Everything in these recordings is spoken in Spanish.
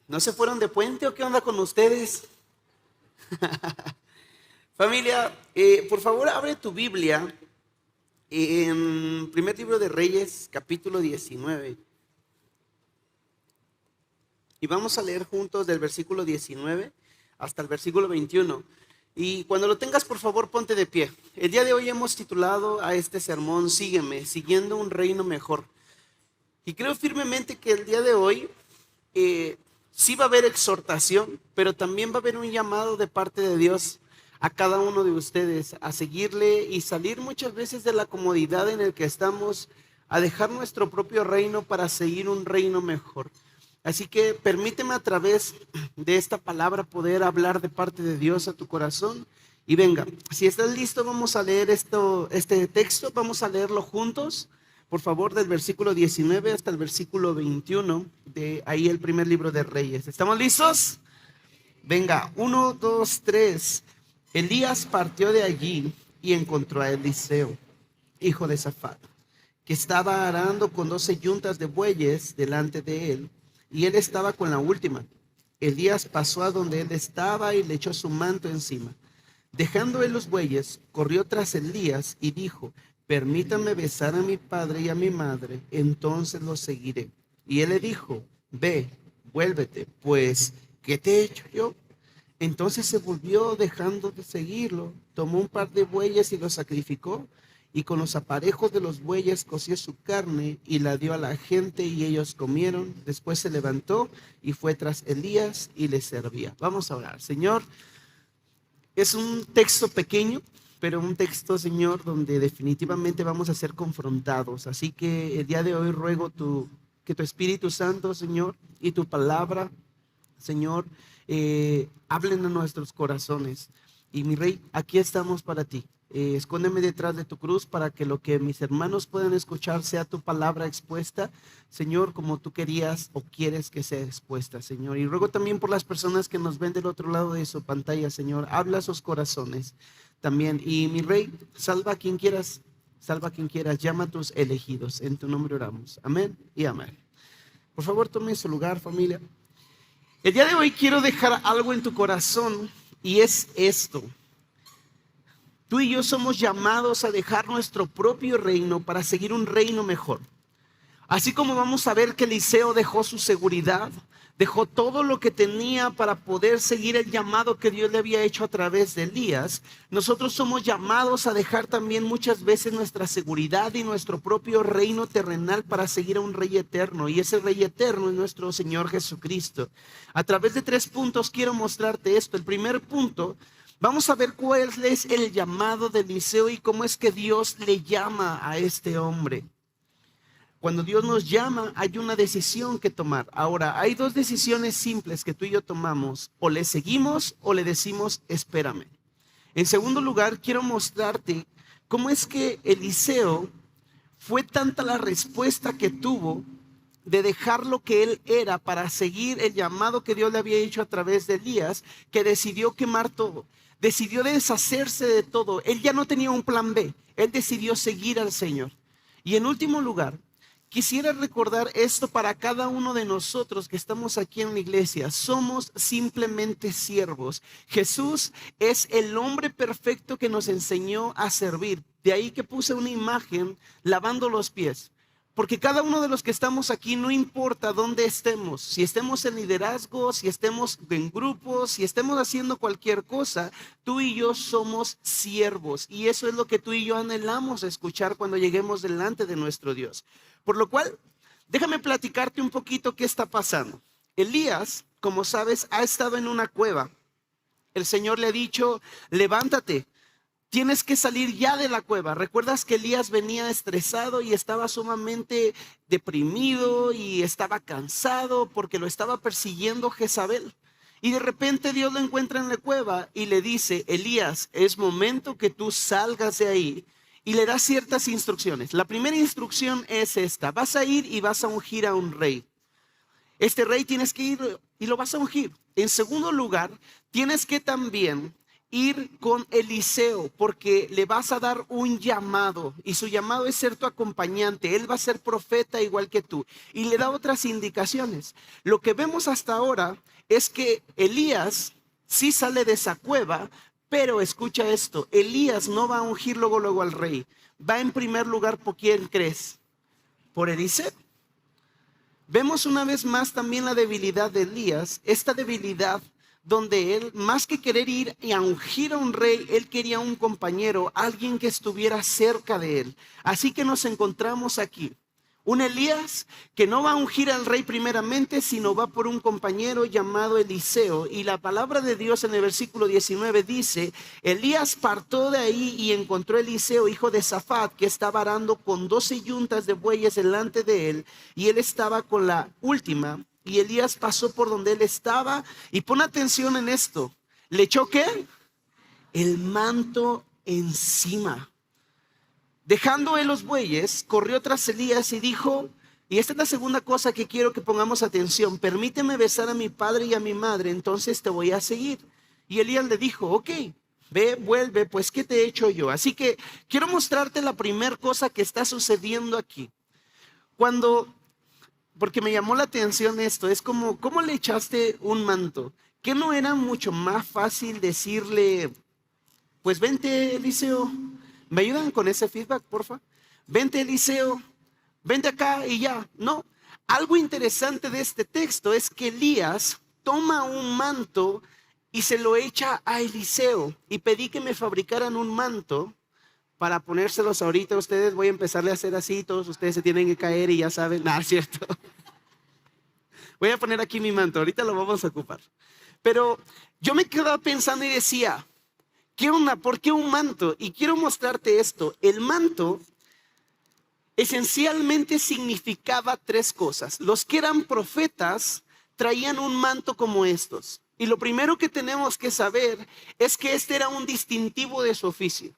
¿No se fueron de puente o qué onda con ustedes? Familia, por favor abre tu Biblia en primer libro de Reyes, capítulo 19. Y vamos a leer juntos del versículo 19 hasta el versículo 21. Y cuando lo tengas, por favor, ponte de pie. El día de hoy hemos titulado a este sermón, Sígueme, siguiendo un reino mejor. Y creo firmemente que el día de hoy sí va a haber exhortación, pero también va a haber un llamado de parte de Dios a cada uno de ustedes a seguirle y salir muchas veces de la comodidad en el que estamos, a dejar nuestro propio reino para seguir un reino mejor. Así que permíteme a través de esta palabra poder hablar de parte de Dios a tu corazón. Y venga, si estás listo, vamos a leer este texto, vamos a leerlo juntos. Por favor, del versículo 19 hasta el versículo 21, de ahí el primer libro de Reyes. ¿Estamos listos? Venga, 1, 2, 3. Elías partió de allí y encontró a Eliseo, hijo de Safat, que estaba arando con 12 yuntas de bueyes delante de él, y él estaba con la última. Elías pasó a donde él estaba y le echó su manto encima. Dejando él los bueyes, corrió tras Elías y dijo: permítame besar a mi padre y a mi madre, entonces los seguiré. Y él le dijo: ve, vuélvete, pues, ¿qué te he hecho yo? Entonces se volvió, dejando de seguirlo, tomó un par de bueyes y los sacrificó, y con los aparejos de los bueyes coció su carne y la dio a la gente, y ellos comieron. Después se levantó y fue tras Elías y le servía. Vamos a orar. Señor, es un texto pequeño, pero un texto, Señor, donde definitivamente vamos a ser confrontados. Así que el día de hoy ruego que tu Espíritu Santo, Señor, y tu palabra, Señor, hablen a nuestros corazones. Y mi Rey, aquí estamos para ti. Escóndeme detrás de tu cruz para que lo que mis hermanos puedan escuchar sea tu palabra expuesta, Señor, como tú querías o quieres que sea expuesta, Señor. Y ruego también por las personas que nos ven del otro lado de su pantalla, Señor, habla a sus corazones también. Y mi Rey, salva a quien quieras, llama a tus elegidos. En tu nombre oramos. Amén y amén. Por favor, tomen su lugar, familia. El día de hoy quiero dejar algo en tu corazón, y es esto. Tú y yo somos llamados a dejar nuestro propio reino para seguir un reino mejor. Así como vamos a ver que Eliseo dejó su seguridad, dejó todo lo que tenía para poder seguir el llamado que Dios le había hecho a través de Elías, nosotros somos llamados a dejar también muchas veces nuestra seguridad y nuestro propio reino terrenal para seguir a un rey eterno. Y ese rey eterno es nuestro Señor Jesucristo. A través de 3 puntos quiero mostrarte esto. El primer punto, vamos a ver cuál es el llamado de Eliseo y cómo es que Dios le llama a este hombre. Cuando Dios nos llama, hay una decisión que tomar. Ahora, hay 2 decisiones simples que tú y yo tomamos. O le seguimos o le decimos: espérame. En segundo lugar, quiero mostrarte cómo es que Eliseo fue tanta la respuesta que tuvo de dejar lo que él era para seguir el llamado que Dios le había hecho a través de Elías, que decidió quemar todo. Decidió deshacerse de todo. Él ya no tenía un plan B. Él decidió seguir al Señor. Y en último lugar, quisiera recordar esto para cada uno de nosotros que estamos aquí en la iglesia. Somos simplemente siervos. Jesús es el hombre perfecto que nos enseñó a servir. De ahí que puse una imagen lavando los pies. Porque cada uno de los que estamos aquí, no importa dónde estemos, si estemos en liderazgo, si estemos en grupos, si estemos haciendo cualquier cosa, tú y yo somos siervos. Y eso es lo que tú y yo anhelamos escuchar cuando lleguemos delante de nuestro Dios. Por lo cual, déjame platicarte un poquito qué está pasando. Elías, como sabes, ha estado en una cueva. El Señor le ha dicho: levántate. Tienes que salir ya de la cueva. ¿Recuerdas que Elías venía estresado y estaba sumamente deprimido y estaba cansado porque lo estaba persiguiendo Jezabel? Y de repente Dios lo encuentra en la cueva y le dice: Elías, es momento que tú salgas de ahí. Y le da ciertas instrucciones. La primera instrucción es esta: vas a ir y vas a ungir a un rey. Este rey tienes que ir y lo vas a ungir. En segundo lugar, tienes que también ir con Eliseo porque le vas a dar un llamado y su llamado es ser tu acompañante. Él va a ser profeta igual que tú y le da otras indicaciones. Lo que vemos hasta ahora es que Elías sí sale de esa cueva, pero escucha esto, Elías no va a ungir luego al rey. Va en primer lugar por quién crees, por Eliseo. Vemos una vez más también la debilidad de Elías, esta debilidad donde él, más que querer ir y a ungir a un rey, él quería un compañero, alguien que estuviera cerca de él. Así que nos encontramos aquí, un Elías que no va a ungir al rey primeramente, sino va por un compañero llamado Eliseo. Y la palabra de Dios en el versículo 19 dice, Elías partió de ahí y encontró a Eliseo, hijo de Safat, que estaba arando con 12 yuntas de bueyes delante de él, y él estaba con la última. Y Elías pasó por donde él estaba, y pon atención en esto, ¿le echó qué? El manto encima. Dejando él los bueyes, corrió tras Elías y dijo, y esta es la segunda cosa que quiero que pongamos atención, permíteme besar a mi padre y a mi madre, entonces te voy a seguir. Y Elías le dijo, ok, ve, vuelve, pues ¿qué te he hecho yo? Así que quiero mostrarte la primera cosa que está sucediendo aquí. Porque me llamó la atención esto, es como, ¿cómo le echaste un manto? ¿Que no era mucho más fácil decirle, pues vente Eliseo? ¿Me ayudan con ese feedback, porfa? Vente Eliseo, vente acá y ya. No, algo interesante de este texto es que Elías toma un manto y se lo echa a Eliseo. Y pedí que me fabricaran un manto para ponérselos ahorita a ustedes. Voy a empezarle a hacer así, todos ustedes se tienen que caer y ya saben. Nada, es cierto. Voy a poner aquí mi manto, ahorita lo vamos a ocupar. Pero yo me quedaba pensando y decía, ¿qué onda? ¿Por qué un manto? Y quiero mostrarte esto. El manto esencialmente significaba tres cosas. Los que eran profetas traían un manto como estos. Y lo primero que tenemos que saber es que este era un distintivo de su oficio.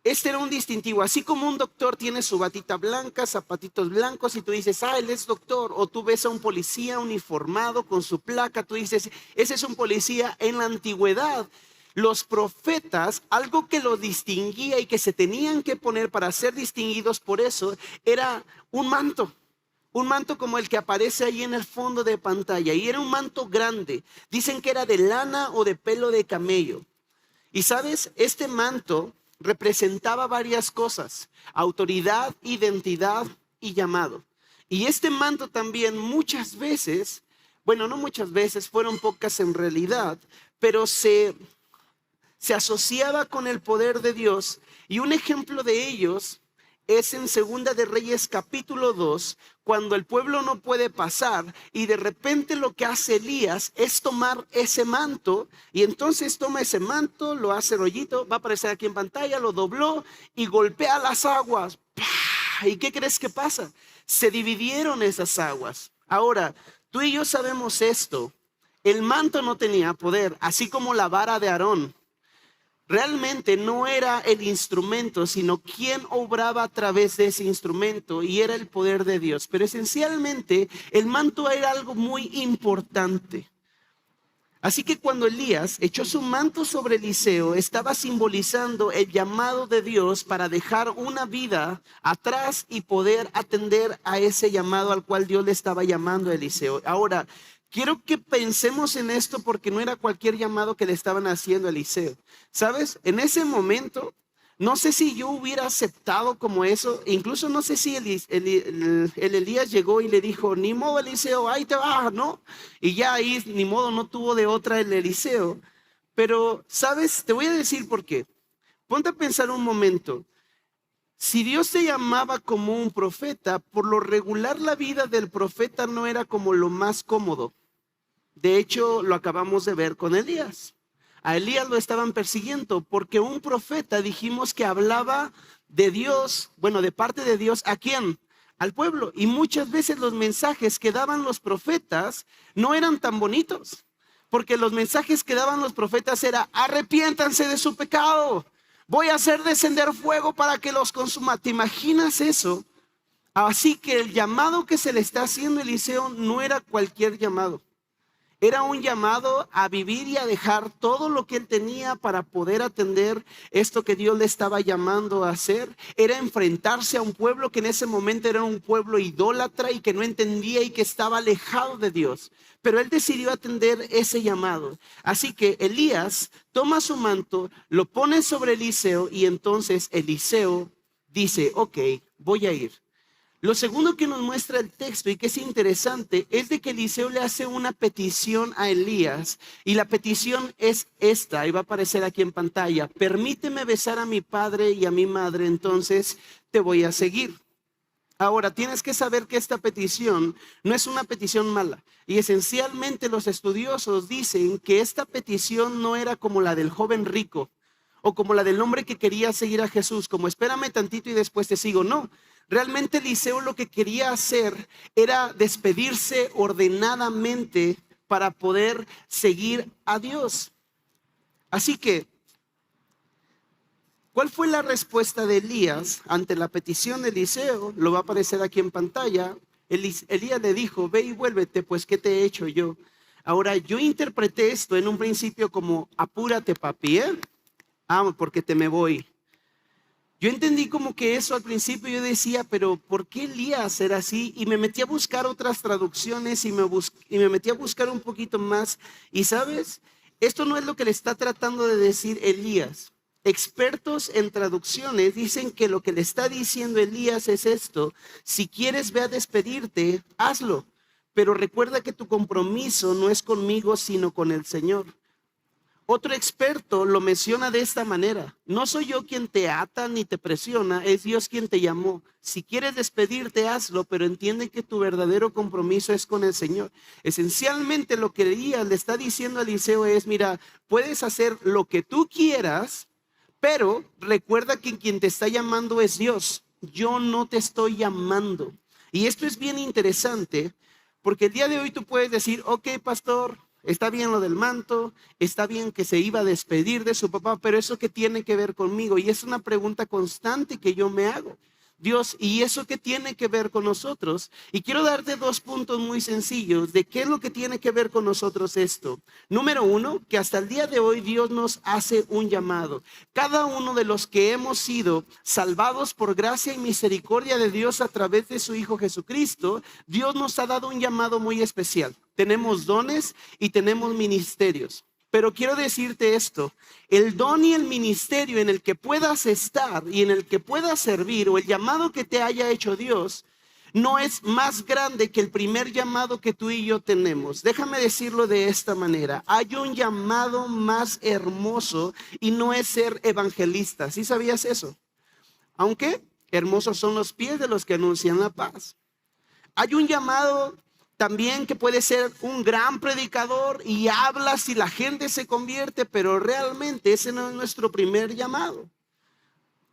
Este era un distintivo, así como un doctor tiene su batita blanca, zapatitos blancos y tú dices, él es doctor. O tú ves a un policía uniformado con su placa, tú dices, ese es un policía. En la antigüedad, los profetas, algo que los distinguía y que se tenían que poner para ser distinguidos por eso, era un manto. Un manto como el que aparece ahí en el fondo de pantalla. Y era un manto grande. Dicen que era de lana o de pelo de camello. Y sabes, este manto representaba varias cosas: autoridad, identidad y llamado. Y este manto también muchas veces, bueno, no muchas veces, fueron pocas en realidad, pero se asociaba con el poder de Dios. Y un ejemplo de ellos es en Segunda de Reyes capítulo 2, cuando el pueblo no puede pasar y de repente lo que hace Elías es tomar ese manto, y entonces toma ese manto, lo hace rollito, va a aparecer aquí en pantalla, lo dobló y golpea las aguas. ¡Pah! ¿Y qué crees que pasa? Se dividieron esas aguas. Ahora, tú y yo sabemos esto, el manto no tenía poder, así como la vara de Aarón. Realmente no era el instrumento, sino quien obraba a través de ese instrumento, y era el poder de Dios. Pero esencialmente el manto era algo muy importante. Así que cuando Elías echó su manto sobre Eliseo, estaba simbolizando el llamado de Dios para dejar una vida atrás y poder atender a ese llamado al cual Dios le estaba llamando a Eliseo. Ahora, quiero que pensemos en esto porque no era cualquier llamado que le estaban haciendo a Eliseo. ¿Sabes? En ese momento, no sé si yo hubiera aceptado como eso. Incluso no sé si el Elías llegó y le dijo, ni modo Eliseo, ahí te vas, ¿no? Y ya ahí, ni modo, no tuvo de otra el Eliseo. Pero, ¿sabes? Te voy a decir por qué. Ponte a pensar un momento. Si Dios te llamaba como un profeta, por lo regular la vida del profeta no era como lo más cómodo. De hecho, lo acabamos de ver con Elías. A Elías lo estaban persiguiendo porque un profeta, dijimos que hablaba de Dios, bueno, de parte de Dios, ¿a quién? Al pueblo. Y muchas veces los mensajes que daban los profetas no eran tan bonitos, porque los mensajes que daban los profetas era, arrepiéntanse de su pecado, voy a hacer descender fuego para que los consuma. ¿Te imaginas eso? Así que el llamado que se le está haciendo a Eliseo no era cualquier llamado. Era un llamado a vivir y a dejar todo lo que él tenía para poder atender esto que Dios le estaba llamando a hacer. Era enfrentarse a un pueblo que en ese momento era un pueblo idólatra y que no entendía y que estaba alejado de Dios. Pero él decidió atender ese llamado. Así que Elías toma su manto, lo pone sobre Eliseo y entonces Eliseo dice, ok, voy a ir. Lo segundo que nos muestra el texto y que es interesante es de que Eliseo le hace una petición a Elías y la petición es esta y va a aparecer aquí en pantalla. Permíteme besar a mi padre y a mi madre, entonces te voy a seguir. Ahora, tienes que saber que esta petición no es una petición mala y esencialmente los estudiosos dicen que esta petición no era como la del joven rico o como la del hombre que quería seguir a Jesús, como espérame tantito y después te sigo. No, realmente Eliseo lo que quería hacer era despedirse ordenadamente para poder seguir a Dios. Así que, ¿cuál fue la respuesta de Elías ante la petición de Eliseo? Lo va a aparecer aquí en pantalla. Elías le dijo, ve y vuélvete, pues ¿qué te he hecho yo? Ahora, yo interpreté esto en un principio como, apúrate papi, porque te me voy. Yo entendí como que eso al principio yo decía, pero ¿por qué Elías era así? Y me metí a buscar otras traducciones y me metí a buscar un poquito más. Y sabes, esto no es lo que le está tratando de decir Elías. Expertos en traducciones dicen que lo que le está diciendo Elías es esto: si quieres ve a despedirte, hazlo, pero recuerda que tu compromiso no es conmigo, sino con el Señor. Otro experto lo menciona de esta manera: no soy yo quien te ata ni te presiona, es Dios quien te llamó. Si quieres despedirte, hazlo, pero entiende que tu verdadero compromiso es con el Señor. Esencialmente lo que Elías le está diciendo a Eliseo es, mira, puedes hacer lo que tú quieras, pero recuerda que quien te está llamando es Dios. Yo no te estoy llamando. Y esto es bien interesante, porque el día de hoy tú puedes decir, ok, pastor, está bien lo del manto, está bien que se iba a despedir de su papá, pero ¿eso qué tiene que ver conmigo? Y es una pregunta constante que yo me hago. Dios, ¿y eso qué tiene que ver con nosotros? Y quiero darte 2 puntos muy sencillos de qué es lo que tiene que ver con nosotros esto. Número 1, que hasta el día de hoy Dios nos hace un llamado. Cada uno de los que hemos sido salvados por gracia y misericordia de Dios a través de su Hijo Jesucristo, Dios nos ha dado un llamado muy especial. Tenemos dones y tenemos ministerios. Pero quiero decirte esto: el don y el ministerio en el que puedas estar y en el que puedas servir, o el llamado que te haya hecho Dios, no es más grande que el primer llamado que tú y yo tenemos. Déjame decirlo de esta manera: hay un llamado más hermoso y no es ser evangelista. ¿Sí sabías eso? Aunque hermosos son los pies de los que anuncian la paz. Hay un llamado también que puede ser un gran predicador y hablas y la gente se convierte, pero realmente ese no es nuestro primer llamado.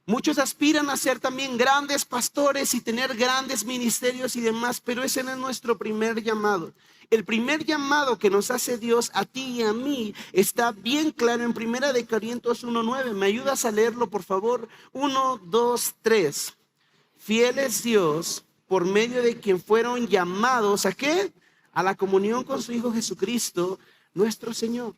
Muchos aspiran a ser también grandes pastores y tener grandes ministerios y demás, pero ese no es nuestro primer llamado. El primer llamado que nos hace Dios a ti y a mí está bien claro en 1 Corintios 1:9. ¿Me ayudas a leerlo, por favor? 1, 2, 3. Fiel es Dios, por medio de quien fueron llamados, ¿a qué? A la comunión con su Hijo Jesucristo, nuestro Señor.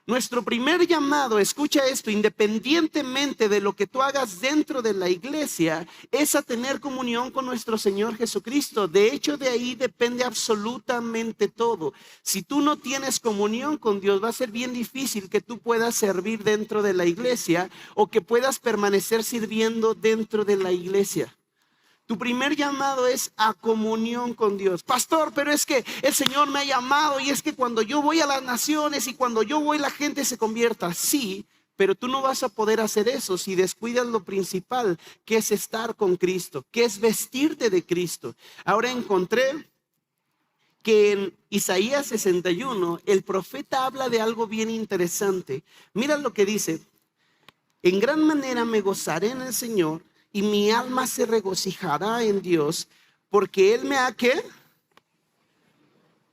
Nuestro primer llamado, escucha esto, independientemente de lo que tú hagas dentro de la iglesia, es a tener comunión con nuestro Señor Jesucristo. De hecho, de ahí depende absolutamente todo. Si tú no tienes comunión con Dios, va a ser bien difícil que tú puedas servir dentro de la iglesia o que puedas permanecer sirviendo dentro de la iglesia. Tu primer llamado es a comunión con Dios. Pastor, pero es que el Señor me ha llamado y es que cuando yo voy a las naciones y cuando yo voy la gente se convierta. Sí, pero tú no vas a poder hacer eso si descuidas lo principal, que es estar con Cristo, que es vestirte de Cristo. Ahora encontré que en Isaías 61 el profeta habla de algo bien interesante. Mira lo que dice: en gran manera me gozaré en el Señor, y mi alma se regocijará en Dios, porque Él me ha, ¿qué?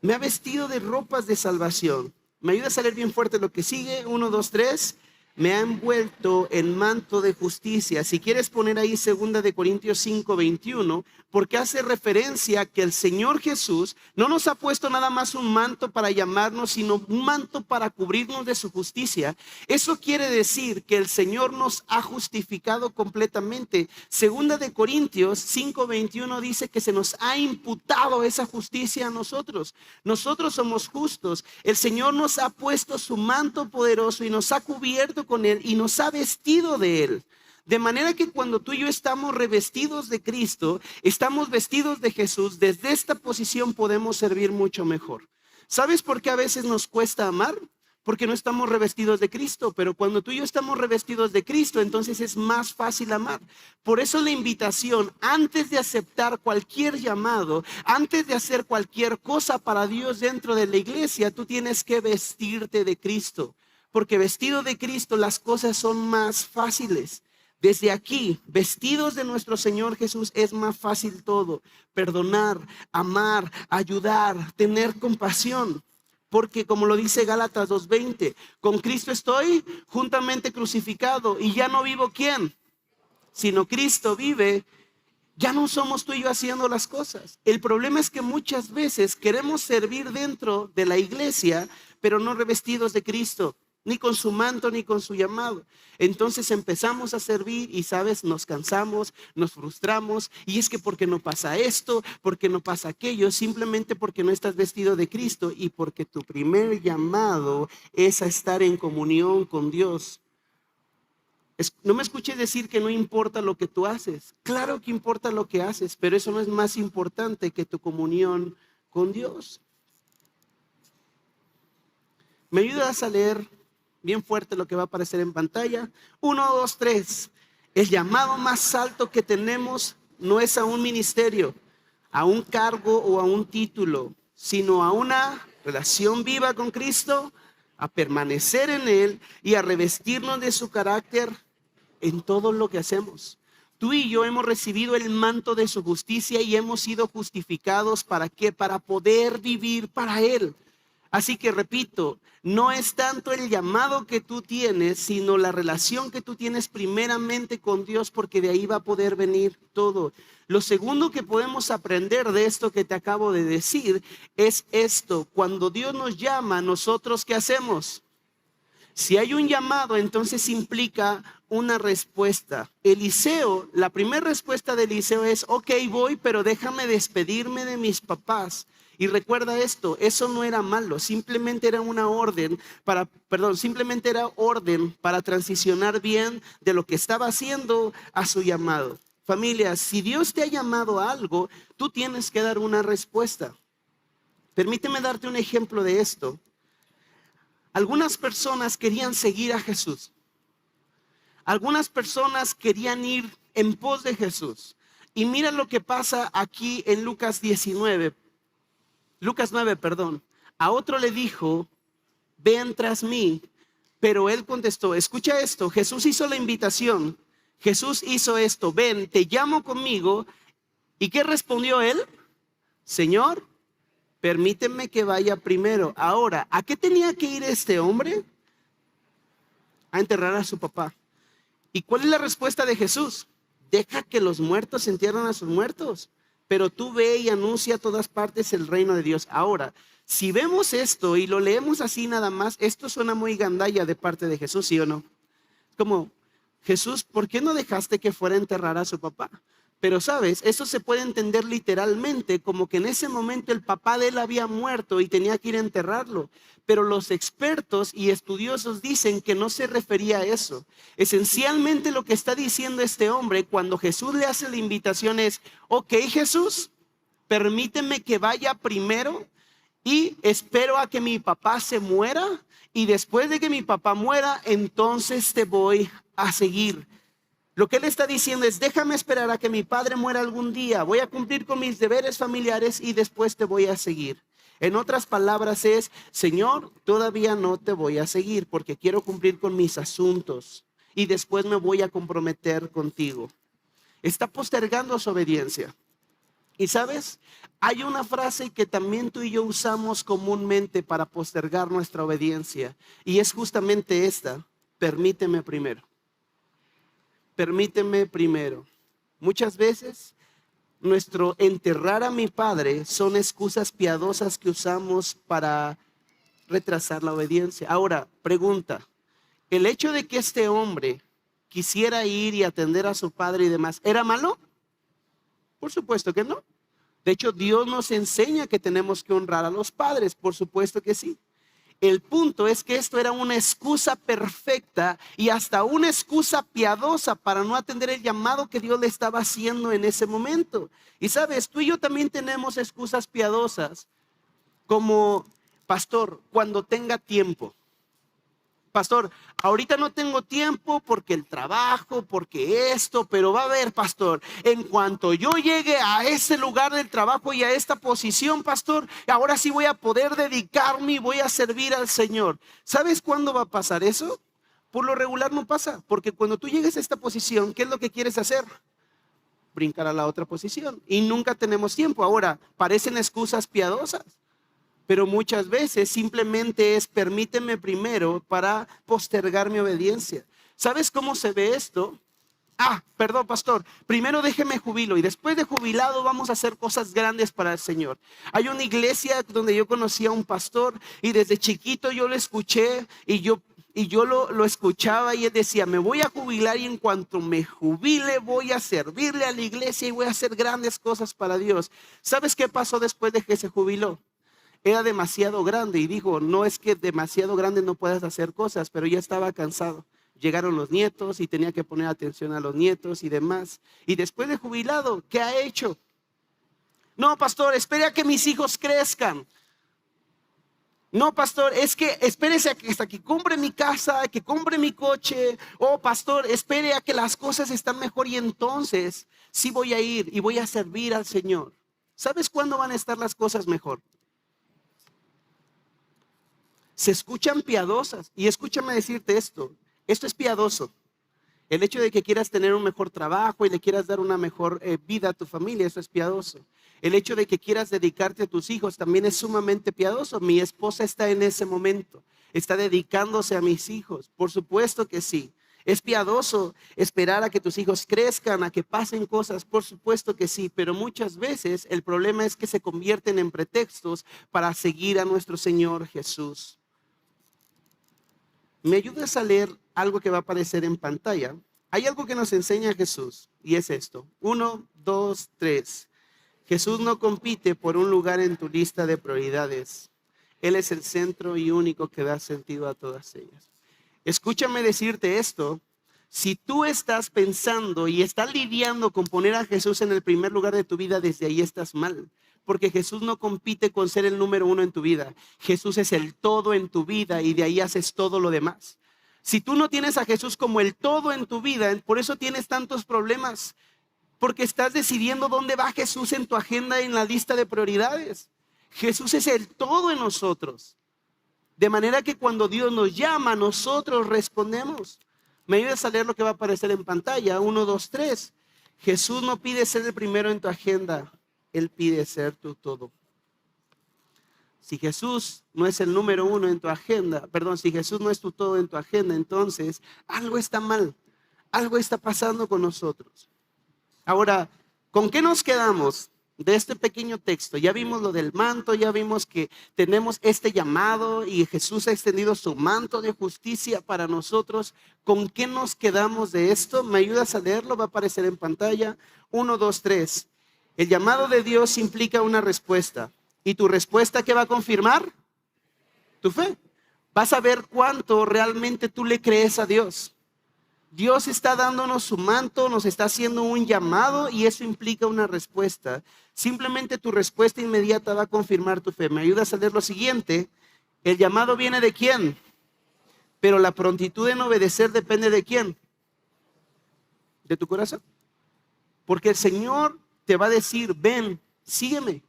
Me ha vestido de ropas de salvación. ¿Me ayuda a salir bien fuerte lo que sigue? 1, 2, 3. me ha envuelto en manto de justicia. Si quieres poner ahí 2 Corintios 5:21, porque hace referencia a que el Señor Jesús no nos ha puesto nada más un manto para llamarnos, sino un manto para cubrirnos de su justicia. Eso quiere decir que el Señor nos ha justificado completamente. 2 Corintios 5:21 dice que se nos ha imputado esa justicia a nosotros. Nosotros somos justos. El Señor nos ha puesto su manto poderoso y nos ha cubierto con él y nos ha vestido de él. De manera que cuando tú y yo estamos revestidos de Cristo, estamos vestidos de Jesús, desde esta posición podemos servir mucho mejor. ¿Sabes por qué a veces nos cuesta amar? Porque no estamos revestidos de Cristo, pero cuando tú y yo estamos revestidos de Cristo, entonces es más fácil amar. Por eso la invitación, antes de aceptar cualquier llamado, antes de hacer cualquier cosa para Dios dentro de la iglesia, tú tienes que vestirte de Cristo. Porque vestido de Cristo las cosas son más fáciles. Desde aquí, vestidos de nuestro Señor Jesús, es más fácil todo. Perdonar, amar, ayudar, tener compasión. Porque como lo dice Gálatas 2:20, con Cristo estoy juntamente crucificado y ya no vivo ¿quién? Sino Cristo vive. Ya no somos tú y yo haciendo las cosas. El problema es que muchas veces queremos servir dentro de la iglesia, pero no revestidos de Cristo, ni con su manto, ni con su llamado. Entonces empezamos a servir y, ¿sabes? Nos cansamos, nos frustramos. Y es que ¿por qué no pasa esto? ¿Por qué no pasa aquello? Simplemente porque no estás vestido de Cristo y porque tu primer llamado es a estar en comunión con Dios. No me escuches decir que no importa lo que tú haces. Claro que importa lo que haces, pero eso no es más importante que tu comunión con Dios. ¿Me ayudas a leer bien fuerte lo que va a aparecer en pantalla? 1, 2, 3. El llamado más alto que tenemos no es a un ministerio, a un cargo o a un título, sino a una relación viva con Cristo, a permanecer en Él y a revestirnos de su carácter en todo lo que hacemos. Tú y yo hemos recibido el manto de su justicia y hemos sido justificados. ¿Para qué? Para poder vivir para Él. Así que repito, no es tanto el llamado que tú tienes, sino la relación que tú tienes primeramente con Dios, porque de ahí va a poder venir todo. Lo segundo que podemos aprender de esto que te acabo de decir es esto: cuando Dios nos llama, nosotros ¿qué hacemos? Si hay un llamado, entonces implica una respuesta. Eliseo, la primera respuesta de Eliseo es: ok, voy, pero déjame despedirme de mis papás. Y recuerda esto, eso no era malo, simplemente era una orden simplemente era orden para transicionar bien de lo que estaba haciendo a su llamado. Familia, si Dios te ha llamado a algo, tú tienes que dar una respuesta. Permíteme darte un ejemplo de esto. Algunas personas querían seguir a Jesús. Algunas personas querían ir en pos de Jesús. Y mira lo que pasa aquí en Lucas 9, perdón. A otro le dijo: ven tras mí. Pero él contestó, escucha esto, Jesús hizo la invitación. Jesús hizo esto: ven, te llamo conmigo. ¿Y qué respondió él? Señor, permíteme que vaya primero. Ahora, ¿a qué tenía que ir este hombre? A enterrar a su papá. ¿Y cuál es la respuesta de Jesús? Deja que los muertos entierren a sus muertos, pero tú ve y anuncia a todas partes el reino de Dios. Ahora, si vemos esto y lo leemos así nada más, esto suena muy gandalla de parte de Jesús, ¿sí o no? Como: Jesús, ¿por qué no dejaste que fuera a enterrar a su papá? Pero sabes, eso se puede entender literalmente como que en ese momento el papá de él había muerto y tenía que ir a enterrarlo. Pero los expertos y estudiosos dicen que no se refería a eso. Esencialmente lo que está diciendo este hombre cuando Jesús le hace la invitación es: ok, Jesús, permíteme que vaya primero y espero a que mi papá se muera, y después de que mi papá muera, entonces te voy a seguir. Lo que él está diciendo es: déjame esperar a que mi padre muera algún día, voy a cumplir con mis deberes familiares y después te voy a seguir. En otras palabras es: Señor, todavía no te voy a seguir porque quiero cumplir con mis asuntos y después me voy a comprometer contigo. Está postergando su obediencia. Y sabes, hay una frase que también tú y yo usamos comúnmente para postergar nuestra obediencia, y es justamente esta: permíteme primero. Permíteme primero. Muchas veces nuestro enterrar a mi padre son excusas piadosas que usamos para retrasar la obediencia. Ahora, pregunta, ¿el hecho de que este hombre quisiera ir y atender a su padre y demás, era malo? Por supuesto que no. De hecho, Dios nos enseña que tenemos que honrar a los padres, por supuesto que sí. El punto es que esto era una excusa perfecta y hasta una excusa piadosa para no atender el llamado que Dios le estaba haciendo en ese momento. Y sabes, tú y yo también tenemos excusas piadosas, como pastor, cuando tenga tiempo. Pastor, ahorita no tengo tiempo porque el trabajo, porque esto, pero va a ver, pastor, en cuanto yo llegue a ese lugar del trabajo y a esta posición, pastor, ahora sí voy a poder dedicarme y voy a servir al Señor. ¿Sabes cuándo va a pasar eso? Por lo regular no pasa, porque cuando tú llegues a esta posición, ¿qué es lo que quieres hacer? Brincar a la otra posición y nunca tenemos tiempo. Ahora, parecen excusas piadosas, pero muchas veces simplemente es permíteme primero para postergar mi obediencia. ¿Sabes cómo se ve esto? Perdón, pastor, primero déjeme jubilo y después de jubilado vamos a hacer cosas grandes para el Señor. Hay una iglesia donde yo conocí a un pastor y desde chiquito yo lo escuché y yo lo escuchaba y él decía, me voy a jubilar y en cuanto me jubile voy a servirle a la iglesia y voy a hacer grandes cosas para Dios. ¿Sabes qué pasó después de que se jubiló? Era demasiado grande y dijo, no es que demasiado grande no puedas hacer cosas, pero ya estaba cansado. Llegaron los nietos y tenía que poner atención a los nietos y demás. Y después de jubilado, ¿qué ha hecho? No, pastor, espere a que mis hijos crezcan. No, pastor, es que espérese hasta que compre mi casa, que compre mi coche. Oh, pastor, espere a que las cosas están mejor y entonces sí voy a ir y voy a servir al Señor. ¿Sabes cuándo van a estar las cosas mejor? Se escuchan piadosas y escúchame decirte esto es piadoso. El hecho de que quieras tener un mejor trabajo y le quieras dar una mejor vida a tu familia, eso es piadoso. El hecho de que quieras dedicarte a tus hijos también es sumamente piadoso. Mi esposa está en ese momento, está dedicándose a mis hijos, por supuesto que sí. Es piadoso esperar a que tus hijos crezcan, a que pasen cosas, por supuesto que sí, pero muchas veces el problema es que se convierten en pretextos para seguir a nuestro Señor Jesús. ¿Me ayudas a leer algo que va a aparecer en pantalla? Hay algo que nos enseña Jesús y es esto. 1, 2, 3. Jesús no compite por un lugar en tu lista de prioridades. Él es el centro y único que da sentido a todas ellas. Escúchame decirte esto. Si tú estás pensando y estás lidiando con poner a Jesús en el primer lugar de tu vida, desde ahí estás mal. Porque Jesús no compite con ser el número uno en tu vida. Jesús es el todo en tu vida y de ahí haces todo lo demás. Si tú no tienes a Jesús como el todo en tu vida, por eso tienes tantos problemas. Porque estás decidiendo dónde va Jesús en tu agenda, en la lista de prioridades. Jesús es el todo en nosotros. De manera que cuando Dios nos llama, nosotros respondemos. Me ayudas a leer lo que va a aparecer en pantalla. 1, 2, 3. Jesús no pide ser el primero en tu agenda. Él pide ser tu todo. Si Jesús no es el número uno en tu agenda, si Jesús no es tu todo en tu agenda, entonces algo está mal, algo está pasando con nosotros. Ahora, ¿con qué nos quedamos de este pequeño texto? Ya vimos lo del manto, ya vimos que tenemos este llamado y Jesús ha extendido su manto de justicia para nosotros. ¿Con qué nos quedamos de esto? ¿Me ayudas a leerlo? Va a aparecer en pantalla. 1, 2, 3. El llamado de Dios implica una respuesta. ¿Y tu respuesta qué va a confirmar? Tu fe. Vas a ver cuánto realmente tú le crees a Dios. Dios está dándonos su manto, nos está haciendo un llamado y eso implica una respuesta. Simplemente tu respuesta inmediata va a confirmar tu fe. ¿Me ayudas a leer lo siguiente? El llamado viene ¿de quién? Pero la prontitud en obedecer depende ¿de quién? De tu corazón. Porque el Señor te va a decir, ven, sígueme.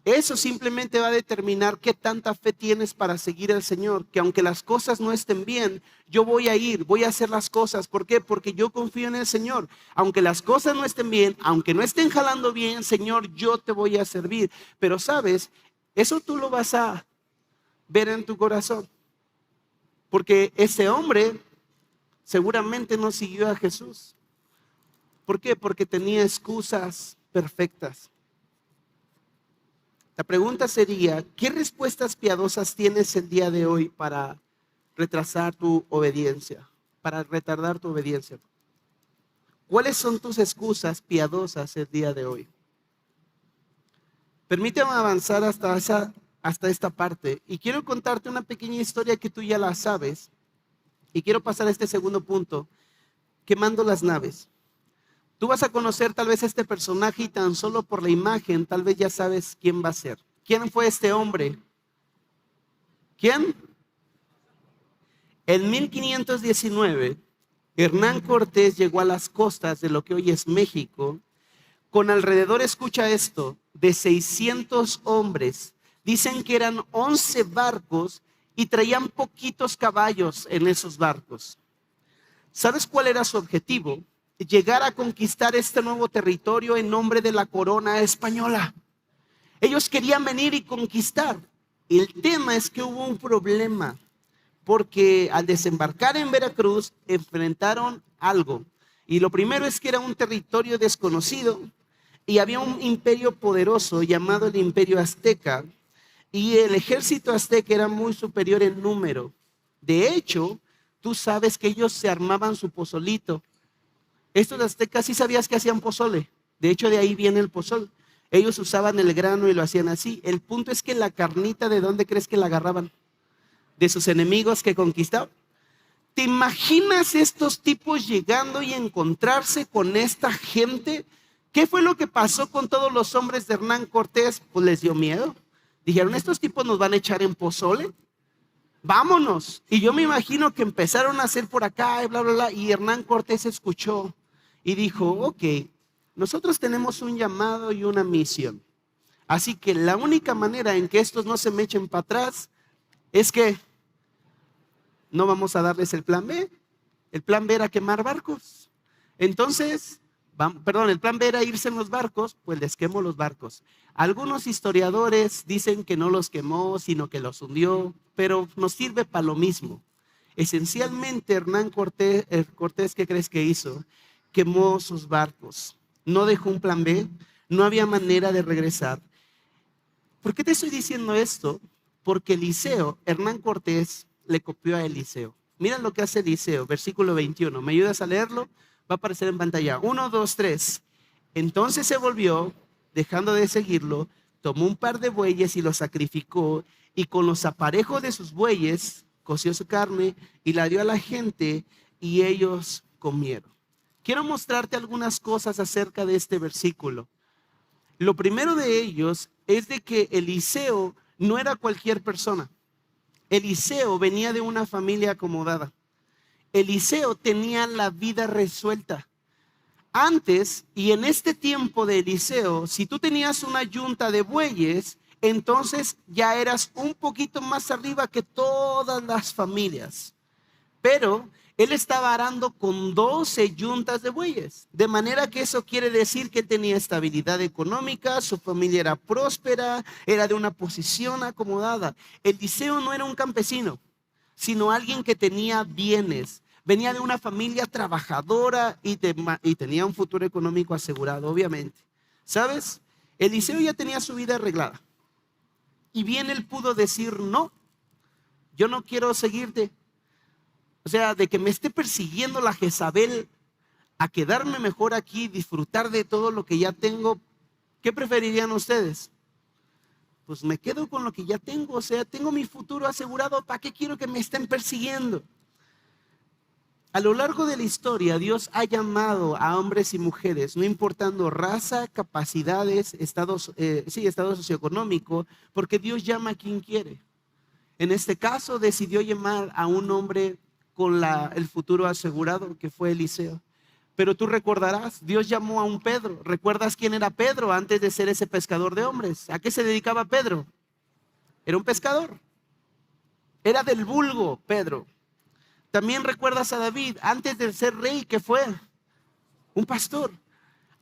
Eso simplemente va a determinar qué tanta fe tienes para seguir al Señor. Que aunque las cosas no estén bien, yo voy a ir, voy a hacer las cosas. ¿Por qué? Porque yo confío en el Señor. Aunque las cosas no estén bien, aunque no estén jalando bien, Señor, yo te voy a servir. Pero sabes, eso tú lo vas a ver en tu corazón. Porque ese hombre seguramente no siguió a Jesús. ¿Por qué? Porque tenía excusas perfectas. La pregunta sería, ¿qué respuestas piadosas tienes el día de hoy para retrasar tu obediencia? Para retardar tu obediencia. ¿Cuáles son tus excusas piadosas el día de hoy? Permíteme avanzar hasta esta parte. Y quiero contarte una pequeña historia que tú ya la sabes. Y quiero pasar a este segundo punto, quemando las naves. Tú vas a conocer tal vez a este personaje y tan solo por la imagen, tal vez ya sabes quién va a ser. ¿Quién fue este hombre? ¿Quién? En 1519, Hernán Cortés llegó a las costas de lo que hoy es México, con alrededor, escucha esto, de 600 hombres. Dicen que eran 11 barcos y traían poquitos caballos en esos barcos. ¿Sabes cuál era su objetivo? Llegar a conquistar este nuevo territorio en nombre de la corona española. Ellos querían venir y conquistar. El tema es que hubo un problema, porque al desembarcar en Veracruz enfrentaron algo. Y lo primero es que era un territorio desconocido y había un imperio poderoso llamado el Imperio Azteca, y el ejército azteca era muy superior en número. De hecho, tú sabes que ellos se armaban su pozolito. Estos aztecas sí sabías que hacían pozole. De hecho, de ahí viene el pozole. Ellos usaban el grano y lo hacían así. El punto es que la carnita, ¿de dónde crees que la agarraban? De sus enemigos que conquistaban. ¿Te imaginas estos tipos llegando y encontrarse con esta gente? ¿Qué fue lo que pasó con todos los hombres de Hernán Cortés? Pues les dio miedo. Dijeron, estos tipos nos van a echar en pozole. Vámonos. Y yo me imagino que empezaron a hacer por acá y bla, bla, bla. Y Hernán Cortés escuchó y dijo, ok, nosotros tenemos un llamado y una misión. Así que la única manera en que estos no se me echen para atrás es que no vamos a darles el plan B. El plan B era quemar barcos. Entonces, el plan B era irse en los barcos, pues les quemó los barcos. Algunos historiadores dicen que no los quemó, sino que los hundió, pero nos sirve para lo mismo. Esencialmente, Hernán Cortés, ¿qué crees que hizo? Quemó sus barcos. No dejó un plan B, no había manera de regresar. ¿Por qué te estoy diciendo esto? Porque Hernán Cortés le copió a Eliseo. Mira lo que hace Eliseo, versículo 21. ¿Me ayudas a leerlo? Va a aparecer en pantalla. 1, 2, 3. Entonces se volvió, dejando de seguirlo, tomó un par de bueyes y los sacrificó, y con los aparejos de sus bueyes coció su carne y la dio a la gente, y ellos comieron. Quiero mostrarte algunas cosas acerca de este versículo. Lo primero de ellos es de que Eliseo no era cualquier persona. Eliseo venía de una familia acomodada. Eliseo tenía la vida resuelta. Antes y en este tiempo de Eliseo, si tú tenías una yunta de bueyes, entonces ya eras un poquito más arriba que todas las familias. Pero él estaba arando con 12 yuntas de bueyes. De manera que eso quiere decir que tenía estabilidad económica, su familia era próspera, era de una posición acomodada. Eliseo no era un campesino, sino alguien que tenía bienes. Venía de una familia trabajadora y tenía un futuro económico asegurado, obviamente. ¿Sabes? Eliseo ya tenía su vida arreglada. Y bien él pudo decir, no, yo no quiero seguirte. O sea, de que me esté persiguiendo la Jezabel a quedarme mejor aquí, disfrutar de todo lo que ya tengo. ¿Qué preferirían ustedes? Pues me quedo con lo que ya tengo, o sea, tengo mi futuro asegurado. ¿Para qué quiero que me estén persiguiendo? A lo largo de la historia, Dios ha llamado a hombres y mujeres, no importando raza, capacidades, estado socioeconómico, porque Dios llama a quien quiere. En este caso, decidió llamar a un hombre con el futuro asegurado, que fue Eliseo. Pero tú recordarás, Dios llamó a un Pedro. ¿Recuerdas quién era Pedro antes de ser ese pescador de hombres? ¿A qué se dedicaba Pedro? Era un pescador. Era del vulgo, Pedro. También recuerdas a David, antes de ser rey, que fue un pastor.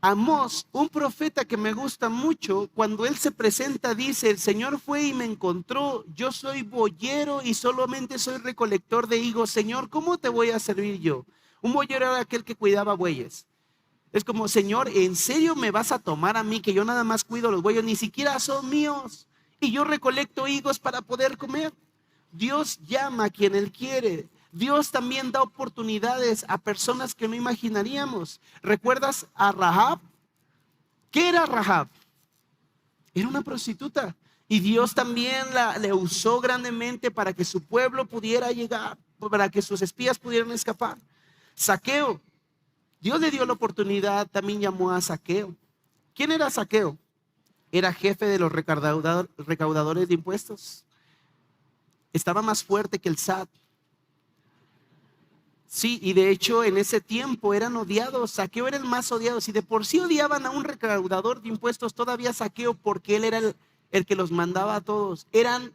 Amós, un profeta que me gusta mucho, cuando él se presenta dice, el Señor fue y me encontró, yo soy boyero y solamente soy recolector de higos. Señor, ¿cómo te voy a servir yo? Un boyero era aquel que cuidaba bueyes. Es como, Señor, ¿en serio me vas a tomar a mí que yo nada más cuido los bueyes? Ni siquiera son míos. Y yo recolecto higos para poder comer. Dios llama a quien Él quiere. Dios también da oportunidades a personas que no imaginaríamos. ¿Recuerdas a Rahab? ¿Qué era Rahab? Era una prostituta. Y Dios también le usó grandemente para que su pueblo pudiera llegar, para que sus espías pudieran escapar. Zaqueo. Dios le dio la oportunidad, también llamó a Zaqueo. ¿Quién era Zaqueo? Era jefe de los recaudadores de impuestos. Estaba más fuerte que el SAT. Sí, y de hecho en ese tiempo eran odiados. Zaqueo era el más odiado. Si de por sí odiaban a un recaudador de impuestos, todavía Zaqueo, porque él era el que los mandaba a todos. Eran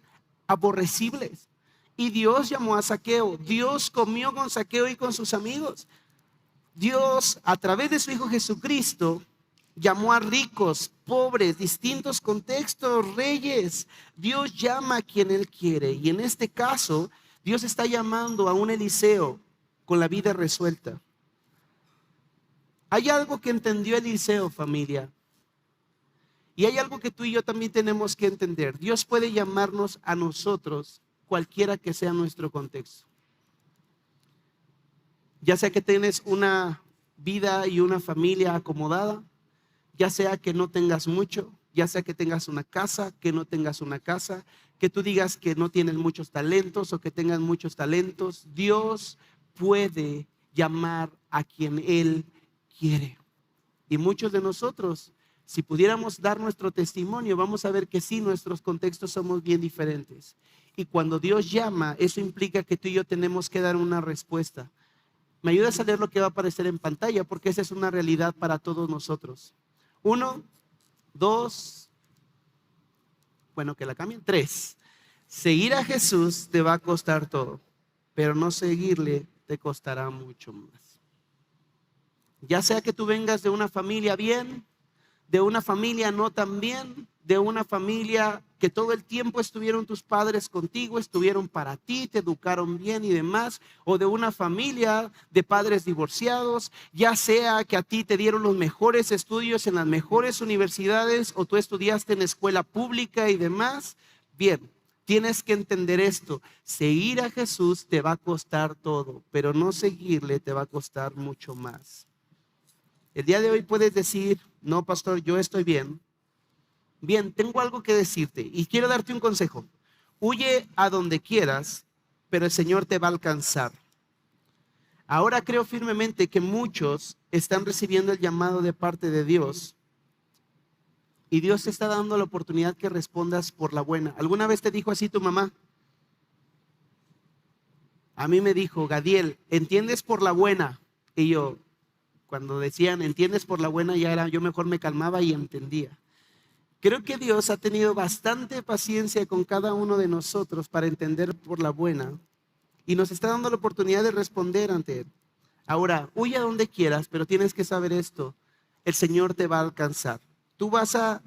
aborrecibles. Y Dios llamó a Zaqueo. Dios comió con Zaqueo y con sus amigos. Dios, a través de su Hijo Jesucristo, llamó a ricos, pobres, distintos contextos, reyes. Dios llama a quien Él quiere. Y en este caso, Dios está llamando a un Eliseo con la vida resuelta. Hay algo que entendió Eliseo, familia. Y hay algo que tú y yo también tenemos que entender. Dios puede llamarnos a nosotros, cualquiera que sea nuestro contexto. Ya sea que tienes una vida y una familia acomodada, ya sea que no tengas mucho, ya sea que tengas una casa, que no tengas una casa, que tú digas que no tienes muchos talentos o que tengas muchos talentos, Dios puede llamar a quien Él quiere. Y muchos de nosotros, si pudiéramos dar nuestro testimonio, vamos a ver que sí, nuestros contextos somos bien diferentes. Y cuando Dios llama, eso implica que tú y yo tenemos que dar una respuesta. ¿Me ayudas a leer lo que va a aparecer en pantalla? Porque esa es una realidad para todos nosotros. 1, 2, bueno, que la cambien. 3. Seguir a Jesús te va a costar todo, pero no seguirle te costará mucho más. Ya sea que tú vengas de una familia bien, de una familia no tan bien, de una familia que todo el tiempo estuvieron tus padres contigo, estuvieron para ti, te educaron bien y demás, o de una familia de padres divorciados, ya sea que a ti te dieron los mejores estudios en las mejores universidades o tú estudiaste en escuela pública y demás. Bien, tienes que entender esto: seguir a Jesús te va a costar todo, pero no seguirle te va a costar mucho más. El día de hoy puedes decir: no, pastor, yo estoy bien. Bien, tengo algo que decirte y quiero darte un consejo. Huye a donde quieras, pero el Señor te va a alcanzar. Ahora creo firmemente que muchos están recibiendo el llamado de parte de Dios y Dios te está dando la oportunidad que respondas por la buena. ¿Alguna vez te dijo así tu mamá? A mí me dijo: Gadiel, ¿entiendes por la buena? Y yo, cuando decían ¿entiendes por la buena? Yo mejor me calmaba y entendía. Creo que Dios ha tenido bastante paciencia con cada uno de nosotros para entender por la buena y nos está dando la oportunidad de responder ante Él. Ahora, huye a donde quieras, pero tienes que saber esto: el Señor te va a alcanzar. Tú vas a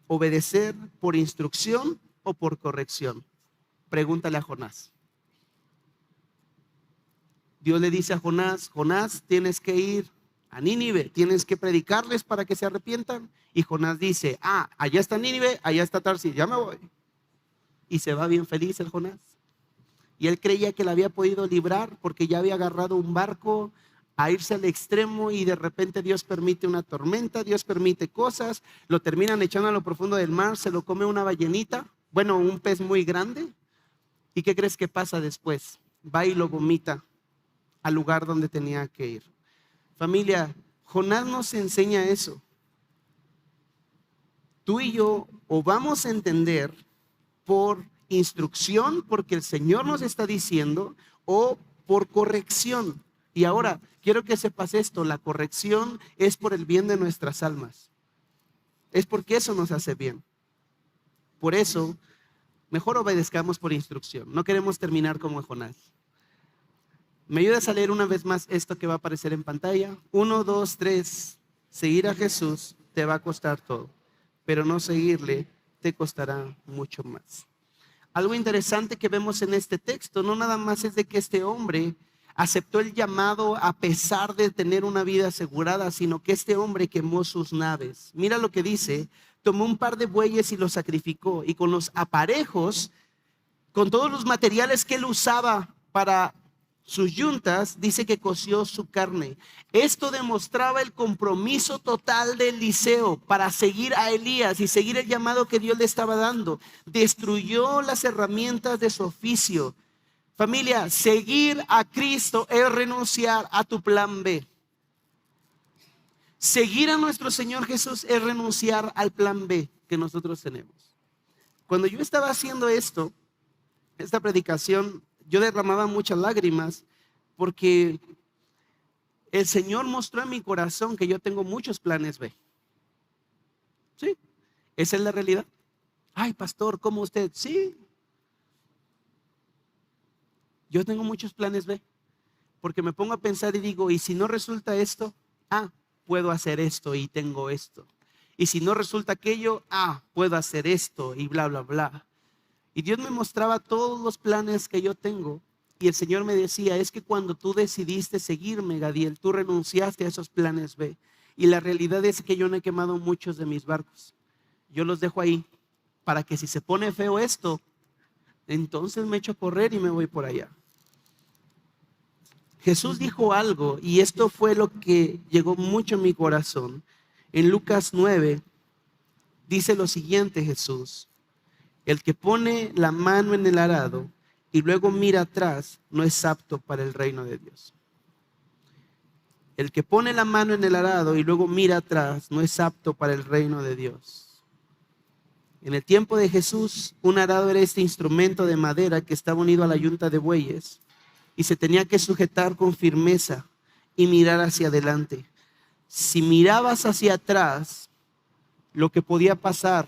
obedecer por instrucción o por corrección. Pregúntale a Jonás. Dios le dice a Jonás: Jonás, tienes que ir a Nínive, tienes que predicarles para que se arrepientan. Y Jonás dice: allá está Nínive, allá está Tarsis, ya me voy. Y se va bien feliz el Jonás. Y él creía que la había podido librar porque ya había agarrado un barco a irse al extremo y de repente Dios permite una tormenta, Dios permite cosas, lo terminan echando a lo profundo del mar, se lo come una ballenita, bueno, un pez muy grande. ¿Y qué crees que pasa después? Va y lo vomita al lugar donde tenía que ir. Familia, Jonás nos enseña eso. Tú y yo o vamos a entender por instrucción, porque el Señor nos está diciendo, o por corrección. Y ahora, quiero que sepas esto: la corrección es por el bien de nuestras almas. Es porque eso nos hace bien. Por eso, mejor obedezcamos por instrucción. No queremos terminar como Jonás. ¿Me ayudas a leer una vez más esto que va a aparecer en pantalla? 1, 2, 3. Seguir a Jesús te va a costar todo, pero no seguirle te costará mucho más. Algo interesante que vemos en este texto, no nada más es de que este hombre aceptó el llamado a pesar de tener una vida asegurada, sino que este hombre quemó sus naves. Mira lo que dice: tomó un par de bueyes y los sacrificó, y con los aparejos, con todos los materiales que él usaba para sus yuntas, dice que coció su carne. Esto demostraba el compromiso total de Eliseo para seguir a Elías y seguir el llamado que Dios le estaba dando. Destruyó las herramientas de su oficio. Familia, seguir a Cristo es renunciar a tu plan B. Seguir a nuestro Señor Jesús es renunciar al plan B que nosotros tenemos. Cuando yo estaba haciendo esta predicación, yo derramaba muchas lágrimas porque el Señor mostró en mi corazón que yo tengo muchos planes B. Sí, esa es la realidad. Ay, pastor, ¿cómo usted? Sí, yo tengo muchos planes B, porque me pongo a pensar y digo, ¿y si no resulta esto? Puedo hacer esto y tengo esto. Y si no resulta aquello, puedo hacer esto y bla, bla, bla. Y Dios me mostraba todos los planes que yo tengo. Y el Señor me decía, es que cuando tú decidiste seguirme, Gadiel, tú renunciaste a esos planes B. Y la realidad es que yo no he quemado muchos de mis barcos. Yo los dejo ahí para que si se pone feo esto, entonces me echo a correr y me voy por allá. Jesús dijo algo, y esto fue lo que llegó mucho en mi corazón. En Lucas 9 dice lo siguiente Jesús: el que pone la mano en el arado y luego mira atrás no es apto para el reino de Dios. El que pone la mano en el arado y luego mira atrás no es apto para el reino de Dios. En el tiempo de Jesús, un arado era este instrumento de madera que estaba unido a la yunta de bueyes y se tenía que sujetar con firmeza y mirar hacia adelante. Si mirabas hacia atrás, lo que podía pasar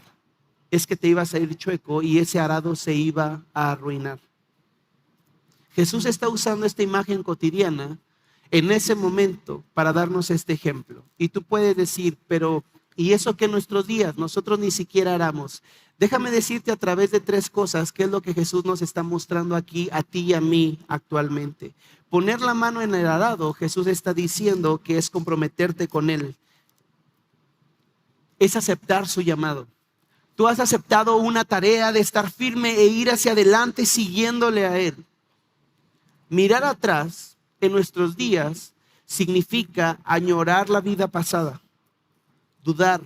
es que te ibas a ir chueco y ese arado se iba a arruinar. Jesús está usando esta imagen cotidiana en ese momento para darnos este ejemplo. Y tú puedes decir, pero ¿y eso que en nuestros días nosotros ni siquiera haramos? Déjame decirte a través de 3 cosas qué es lo que Jesús nos está mostrando aquí a ti y a mí actualmente. Poner la mano en el arado, Jesús está diciendo que es comprometerte con Él. Es aceptar su llamado. Tú has aceptado una tarea de estar firme e ir hacia adelante siguiéndole a Él. Mirar atrás en nuestros días significa añorar la vida pasada, dudar,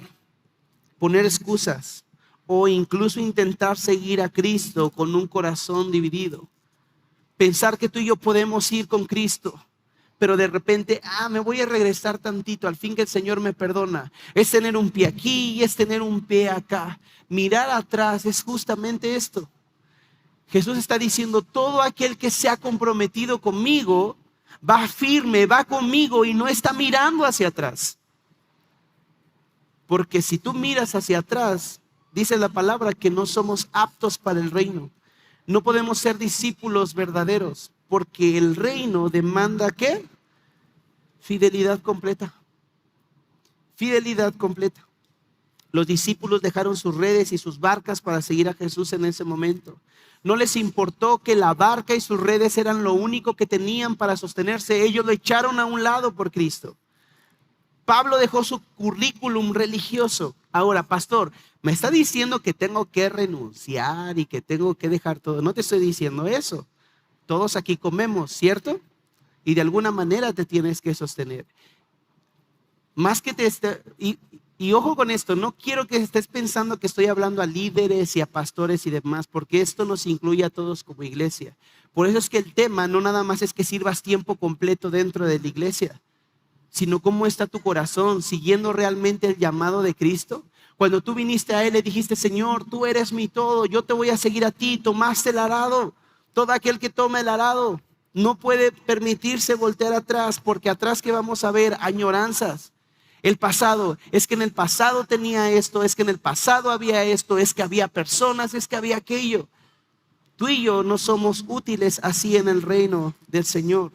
poner excusas o incluso intentar seguir a Cristo con un corazón dividido. Pensar que tú y yo podemos ir con Cristo, pero de repente, me voy a regresar tantito, al fin que el Señor me perdona. Es tener un pie aquí y es tener un pie acá. Mirar atrás es justamente esto. Jesús está diciendo, todo aquel que se ha comprometido conmigo, va firme, va conmigo y no está mirando hacia atrás. Porque si tú miras hacia atrás, dice la palabra que no somos aptos para el reino. No podemos ser discípulos verdaderos, porque el reino demanda ¿qué? Fidelidad completa. Fidelidad completa. Los discípulos dejaron sus redes y sus barcas para seguir a Jesús en ese momento. No les importó que la barca y sus redes eran lo único que tenían para sostenerse. Ellos lo echaron a un lado por Cristo. Pablo dejó su currículum religioso. Ahora, pastor, me está diciendo que tengo que renunciar y que tengo que dejar todo. No te estoy diciendo eso. Todos aquí comemos, ¿cierto? Y de alguna manera te tienes que sostener. Más que y ojo con esto, no quiero que estés pensando que estoy hablando a líderes y a pastores y demás, porque esto nos incluye a todos como iglesia. Por eso es que el tema no nada más es que sirvas tiempo completo dentro de la iglesia, sino cómo está tu corazón, siguiendo realmente el llamado de Cristo. Cuando tú viniste a Él, le dijiste, Señor, tú eres mi todo, yo te voy a seguir a ti, tomaste el arado. Todo aquel que toma el arado no puede permitirse voltear atrás, porque atrás que vamos a ver añoranzas. El pasado, es que en el pasado tenía esto, es que en el pasado había esto, es que había personas, es que había aquello. Tú y yo no somos útiles así en el reino del Señor.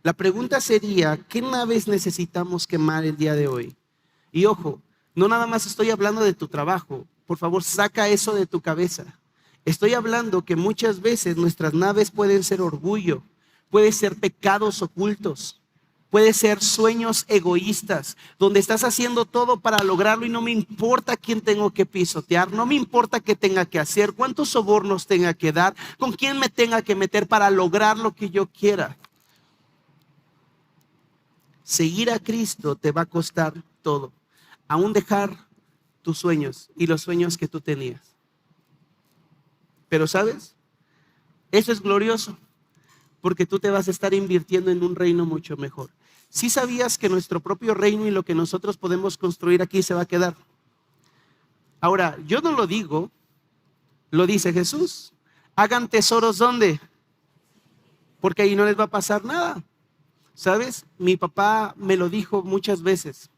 La pregunta sería, ¿qué naves necesitamos quemar el día de hoy? Y ojo, no nada más estoy hablando de tu trabajo. Por favor, saca eso de tu cabeza. Estoy hablando que muchas veces nuestras naves pueden ser orgullo, pueden ser pecados ocultos, puede ser sueños egoístas, donde estás haciendo todo para lograrlo y no me importa quién tengo que pisotear, no me importa qué tenga que hacer, cuántos sobornos tenga que dar, con quién me tenga que meter para lograr lo que yo quiera. Seguir a Cristo te va a costar todo, aún dejar tus sueños y los sueños que tú tenías. Pero ¿sabes? Eso es glorioso, porque tú te vas a estar invirtiendo en un reino mucho mejor. ¿Sí sabías que nuestro propio reino y lo que nosotros podemos construir aquí se va a quedar? Ahora, yo no lo digo, lo dice Jesús. Hagan tesoros ¿dónde? Porque ahí no les va a pasar nada. ¿Sabes? Mi papá me lo dijo muchas veces.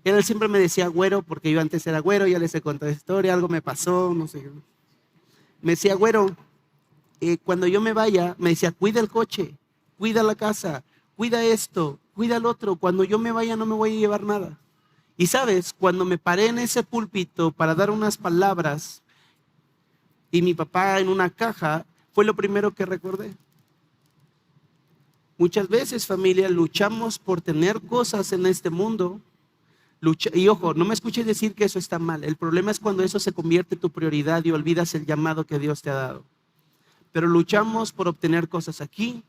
Él siempre me decía güero, porque yo antes era güero, ya les he contado la historia, algo me pasó, no sé. Me decía güero, cuando yo me vaya, me decía, cuida el coche, cuida la casa, cuida esto, cuida el otro. Cuando yo me vaya no me voy a llevar nada. Y sabes, cuando me paré en ese púlpito para dar unas palabras y mi papá en una caja, fue lo primero que recordé. Muchas veces, familia, luchamos por tener cosas en este mundo. Y ojo, no me escuches decir que eso está mal. El problema es cuando eso se convierte en tu prioridad y olvidas el llamado que Dios te ha dado. Pero luchamos por obtener cosas aquí.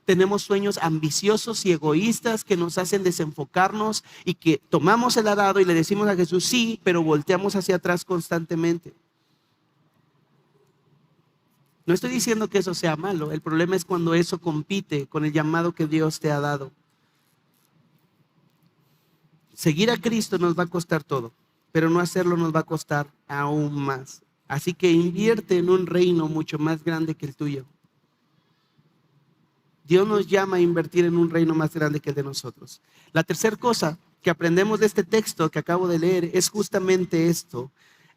Tenemos sueños ambiciosos y egoístas que nos hacen desenfocarnos y que tomamos el arado y le decimos a Jesús sí, pero volteamos hacia atrás constantemente. No estoy diciendo que eso sea malo. El problema es cuando eso compite con el llamado que Dios te ha dado. Seguir a Cristo nos va a costar todo, pero no hacerlo nos va a costar aún más. Así que invierte en un reino mucho más grande que el tuyo. Dios nos llama a invertir en un reino más grande que el de nosotros. La tercera cosa que aprendemos de este texto que acabo de leer es justamente esto.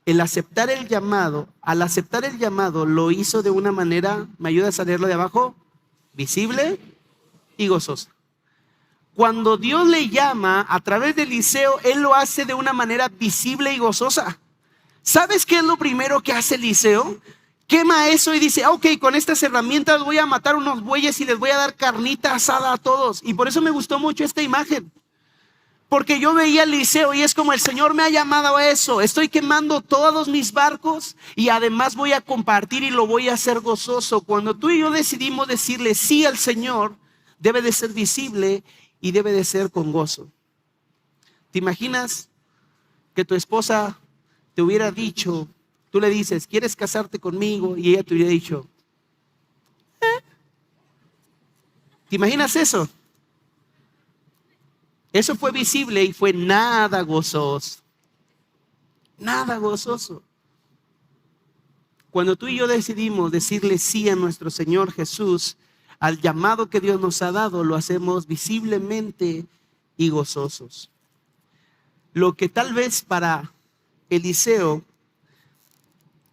El aceptar el llamado, al aceptar el llamado lo hizo de una manera, ¿me ayudas a leerlo de abajo? Visible y gozosa. Cuando Dios le llama a través de Eliseo, Él lo hace de una manera visible y gozosa. ¿Sabes qué es lo primero que hace Eliseo? Quema eso y dice, ok, con estas herramientas voy a matar unos bueyes y les voy a dar carnita asada a todos. Y por eso me gustó mucho esta imagen. Porque yo veía a Eliseo y es como el Señor me ha llamado a eso. Estoy quemando todos mis barcos y además voy a compartir y lo voy a hacer gozoso. Cuando tú y yo decidimos decirle sí al Señor, debe de ser visible y debe de ser con gozo. ¿Te imaginas que tu esposa te hubiera dicho, tú le dices, ¿quieres casarte conmigo? Y ella te hubiera dicho, ¿te imaginas eso? Eso fue visible y fue nada gozoso. Nada gozoso. Cuando tú y yo decidimos decirle sí a nuestro Señor Jesús, al llamado que Dios nos ha dado, lo hacemos visiblemente y gozosos. Lo que tal vez para Eliseo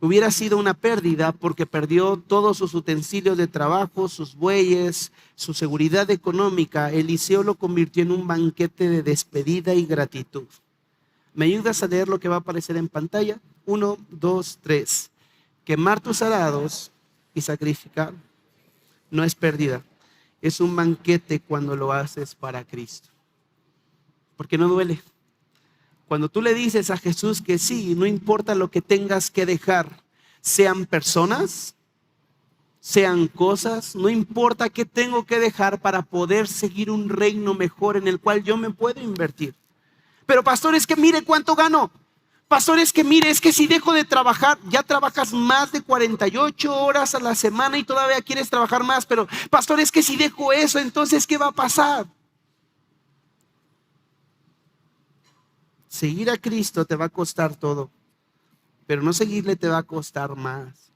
hubiera sido una pérdida porque perdió todos sus utensilios de trabajo, sus bueyes, su seguridad económica, Eliseo lo convirtió en un banquete de despedida y gratitud. ¿Me ayudas a leer lo que va a aparecer en pantalla? 1, 2, 3. Quemar tus arados y sacrificar no es pérdida, es un banquete cuando lo haces para Cristo. Porque no duele. Cuando tú le dices a Jesús que sí, no importa lo que tengas que dejar, sean personas, sean cosas, no importa qué tengo que dejar para poder seguir un reino mejor en el cual yo me puedo invertir. Pero pastor, es que mire cuánto gano. Pastor, es que mire, es que si dejo de trabajar, ya trabajas más de 48 horas a la semana y todavía quieres trabajar más. Pero pastor, es que si dejo eso, entonces ¿qué va a pasar? Seguir a Cristo te va a costar todo, pero no seguirle te va a costar más.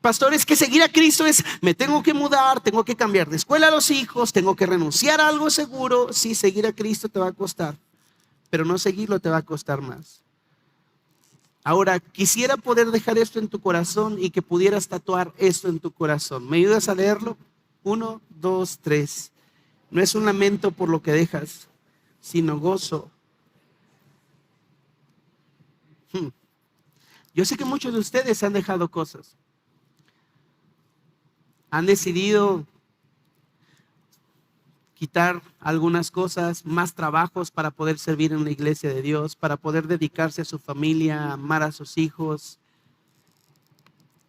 Pastor, es que seguir a Cristo es, me tengo que mudar, tengo que cambiar de escuela a los hijos, tengo que renunciar a algo seguro. Sí, seguir a Cristo te va a costar, pero no seguirlo te va a costar más. Ahora, quisiera poder dejar esto en tu corazón y que pudieras tatuar esto en tu corazón. ¿Me ayudas a leerlo? 1, 2, 3. No es un lamento por lo que dejas, sino gozo. Yo sé que muchos de ustedes han dejado cosas. Han decidido quitar algunas cosas, más trabajos para poder servir en la iglesia de Dios, para poder dedicarse a su familia, amar a sus hijos.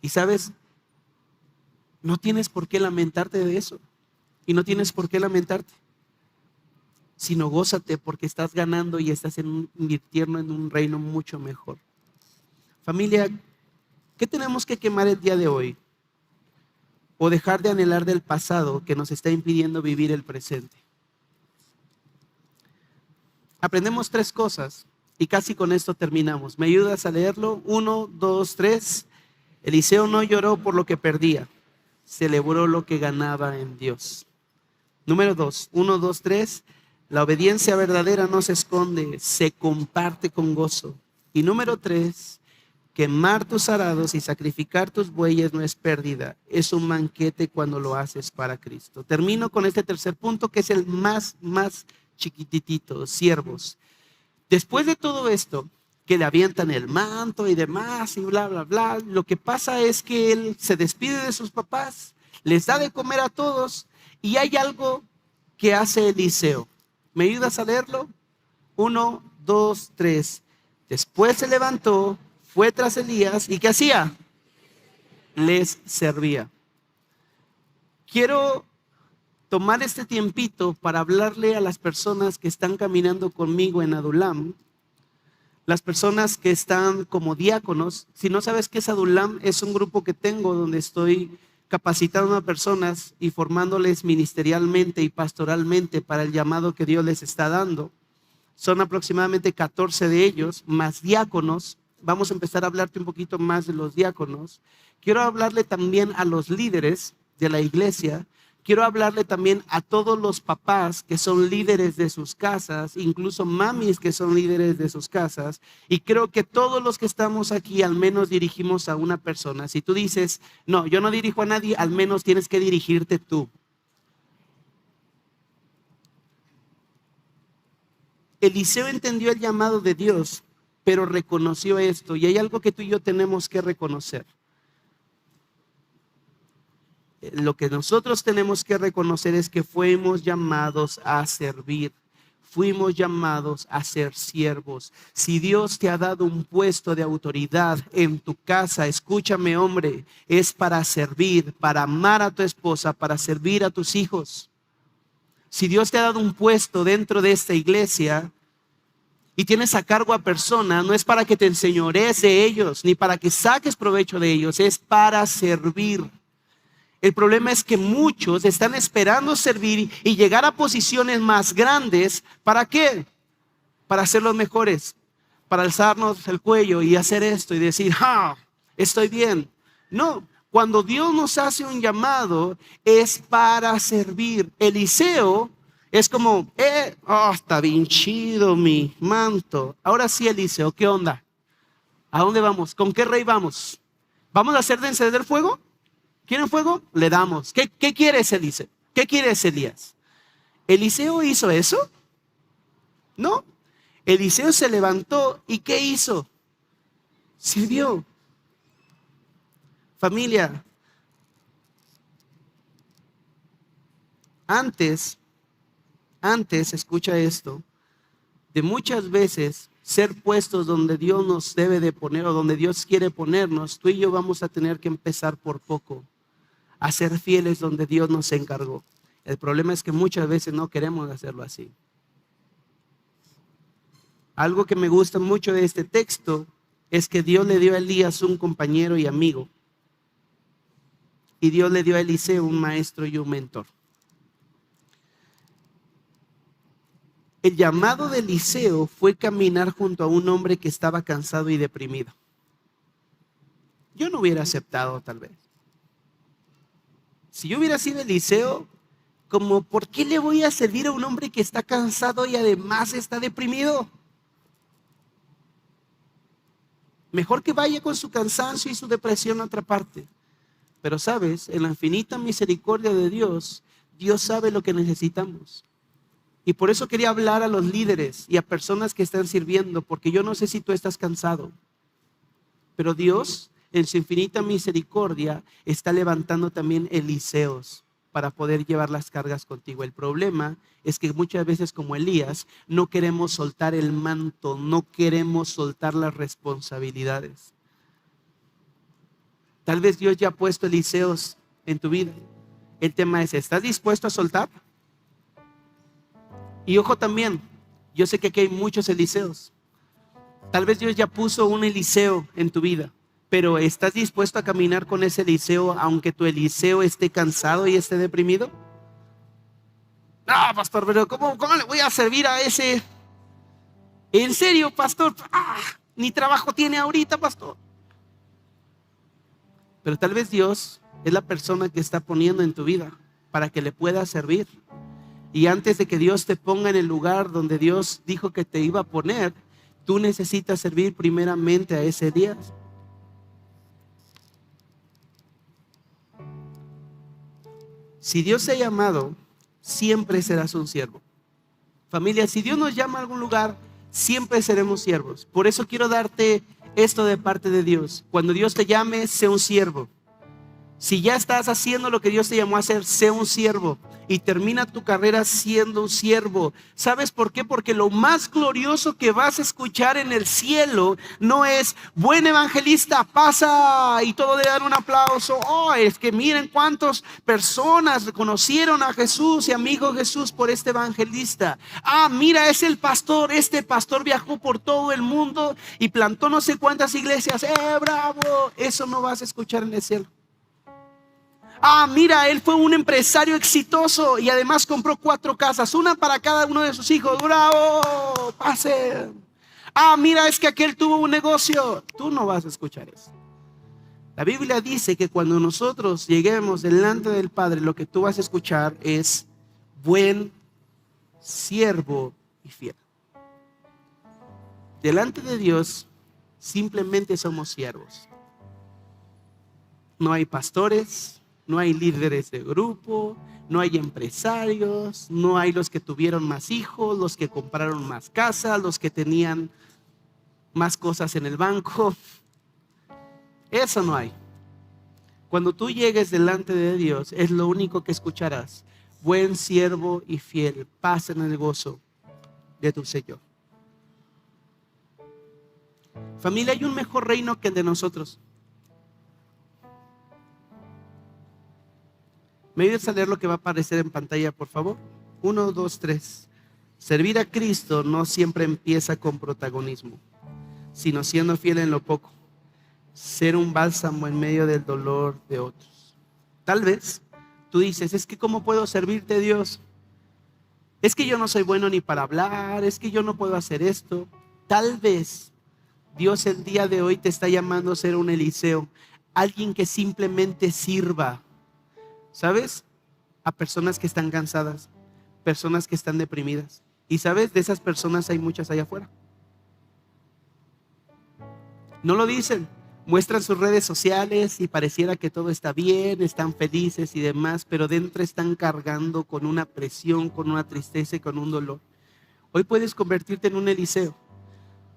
Y sabes, no tienes por qué lamentarte de eso. Y no tienes por qué lamentarte, sino gózate porque estás ganando y estás invirtiendo en un reino mucho mejor. Familia, ¿qué tenemos que quemar el día de hoy? O dejar de anhelar del pasado que nos está impidiendo vivir el presente. Aprendemos 3 cosas y casi con esto terminamos. ¿Me ayudas a leerlo? 1, 2, 3. Eliseo no lloró por lo que perdía, celebró lo que ganaba en Dios. Número 2, 1, 2, 3. La obediencia verdadera no se esconde, se comparte con gozo. Y número 3, quemar tus arados y sacrificar tus bueyes no es pérdida, es un banquete cuando lo haces para Cristo. Termino con este tercer punto que es el más chiquititito, siervos. Después de todo esto, que le avientan el manto y demás y bla, bla, bla, lo que pasa es que él se despide de sus papás, les da de comer a todos y hay algo que hace Eliseo. ¿Me ayudas a leerlo? 1, 2, 3. Después se levantó, fue tras Elías y ¿qué hacía? Les servía. Quiero tomar este tiempito para hablarle a las personas que están caminando conmigo en Adulam, las personas que están como diáconos. Si no sabes qué es Adulam, es un grupo que tengo donde estoy capacitando a personas y formándoles ministerialmente y pastoralmente para el llamado que Dios les está dando. Son aproximadamente 14 de ellos, más diáconos. Vamos a empezar a hablarte un poquito más de los diáconos. Quiero hablarle también a los líderes de la iglesia. Quiero hablarle también a todos los papás que son líderes de sus casas, incluso mamis que son líderes de sus casas. Y creo que todos los que estamos aquí al menos dirigimos a una persona. Si tú dices, no, yo no dirijo a nadie, al menos tienes que dirigirte tú. Eliseo entendió el llamado de Dios, pero reconoció esto. Y hay algo que tú y yo tenemos que reconocer. Lo que nosotros tenemos que reconocer es que fuimos llamados a servir. Fuimos llamados a ser siervos. Si Dios te ha dado un puesto de autoridad en tu casa, escúchame, hombre, es para servir, para amar a tu esposa, para servir a tus hijos. Si Dios te ha dado un puesto dentro de esta iglesia y tienes a cargo a personas, no es para que te enseñorees de ellos, ni para que saques provecho de ellos, es para servir. El problema es que muchos están esperando servir y llegar a posiciones más grandes. ¿Para qué? Para ser los mejores, para alzarnos el cuello y hacer esto y decir, estoy bien. No, cuando Dios nos hace un llamado es para servir. Eliseo es como, está bien chido mi manto. Ahora sí, Eliseo, ¿qué onda? ¿A dónde vamos? ¿Con qué rey vamos? ¿Vamos a hacer de encender fuego? ¿Quieren fuego? Le damos. ¿Qué quieres, Eliseo? ¿Qué quieres, Elías? ¿Eliseo hizo eso? No. Eliseo se levantó y ¿qué hizo? Sirvió. Familia, antes, escucha esto, de muchas veces ser puestos donde Dios nos debe de poner o donde Dios quiere ponernos, tú y yo vamos a tener que empezar por poco. A ser fieles donde Dios nos encargó. El problema es que muchas veces no queremos hacerlo así. Algo que me gusta mucho de este texto es que Dios le dio a Elías un compañero y amigo. Y Dios le dio a Eliseo un maestro y un mentor. El llamado de Eliseo fue caminar junto a un hombre que estaba cansado y deprimido. Yo no hubiera aceptado tal vez. Si yo hubiera sido Eliseo, como, ¿por qué le voy a servir a un hombre que está cansado y además está deprimido? Mejor que vaya con su cansancio y su depresión a otra parte. Pero sabes, en la infinita misericordia de Dios, Dios sabe lo que necesitamos. Y por eso quería hablar a los líderes y a personas que están sirviendo, porque yo no sé si tú estás cansado, pero Dios, en su infinita misericordia, está levantando también Eliseos para poder llevar las cargas contigo. El problema es que muchas veces, como Elías, no queremos soltar el manto, no queremos soltar las responsabilidades. Tal vez Dios ya ha puesto Eliseos en tu vida. El tema es, ¿estás dispuesto a soltar? Y ojo también, yo sé que aquí hay muchos Eliseos. Tal vez Dios ya puso un Eliseo en tu vida, pero ¿estás dispuesto a caminar con ese Eliseo aunque tu Eliseo esté cansado y esté deprimido? No, pastor, pero ¿cómo le voy a servir a ese? ¿En serio, pastor? Ni trabajo tiene ahorita, pastor. Pero tal vez Dios es la persona que está poniendo en tu vida para que le puedas servir. Y antes de que Dios te ponga en el lugar donde Dios dijo que te iba a poner, tú necesitas servir primeramente a ese Dios. Si Dios te ha llamado, siempre serás un siervo. Familia, si Dios nos llama a algún lugar, siempre seremos siervos. Por eso quiero darte esto de parte de Dios. Cuando Dios te llame, sé un siervo. Si ya estás haciendo lo que Dios te llamó a hacer, sé un siervo. Y termina tu carrera siendo un siervo. ¿Sabes por qué? Porque lo más glorioso que vas a escuchar en el cielo no es buen evangelista, pasa y todo le dan un aplauso. Es que miren cuántas personas reconocieron a Jesús y a mi hijo Jesús por este evangelista. Mira, es el pastor. Este pastor viajó por todo el mundo y plantó no sé cuántas iglesias. ¡Bravo! Eso no vas a escuchar en el cielo. Mira, él fue un empresario exitoso y además compró 4 casas, una para cada uno de sus hijos. ¡Bravo! ¡Pase! Mira, es que aquel tuvo un negocio. Tú no vas a escuchar eso. La Biblia dice que cuando nosotros lleguemos delante del Padre, lo que tú vas a escuchar es buen siervo y fiel. Delante de Dios, simplemente somos siervos. No hay pastores, no hay líderes de grupo, no hay empresarios, no hay los que tuvieron más hijos, los que compraron más casas, los que tenían más cosas en el banco. Eso no hay. Cuando tú llegues delante de Dios, es lo único que escucharás. Buen siervo y fiel, paz en el gozo de tu Señor. Familia, hay un mejor reino que el de nosotros. ¿Me ayudas a leer lo que va a aparecer en pantalla, por favor? 1, 2, 3. Servir a Cristo no siempre empieza con protagonismo, sino siendo fiel en lo poco. Ser un bálsamo en medio del dolor de otros. Tal vez tú dices, es que ¿cómo puedo servirte, Dios? Es que yo no soy bueno ni para hablar, es que yo no puedo hacer esto. Tal vez Dios el día de hoy te está llamando a ser un Eliseo, alguien que simplemente sirva. ¿Sabes? A personas que están cansadas, personas que están deprimidas. Y sabes, de esas personas hay muchas allá afuera. No lo dicen, muestran sus redes sociales y pareciera que todo está bien, están felices y demás, pero dentro están cargando con una presión, con una tristeza y con un dolor. Hoy puedes convertirte en un Eliseo.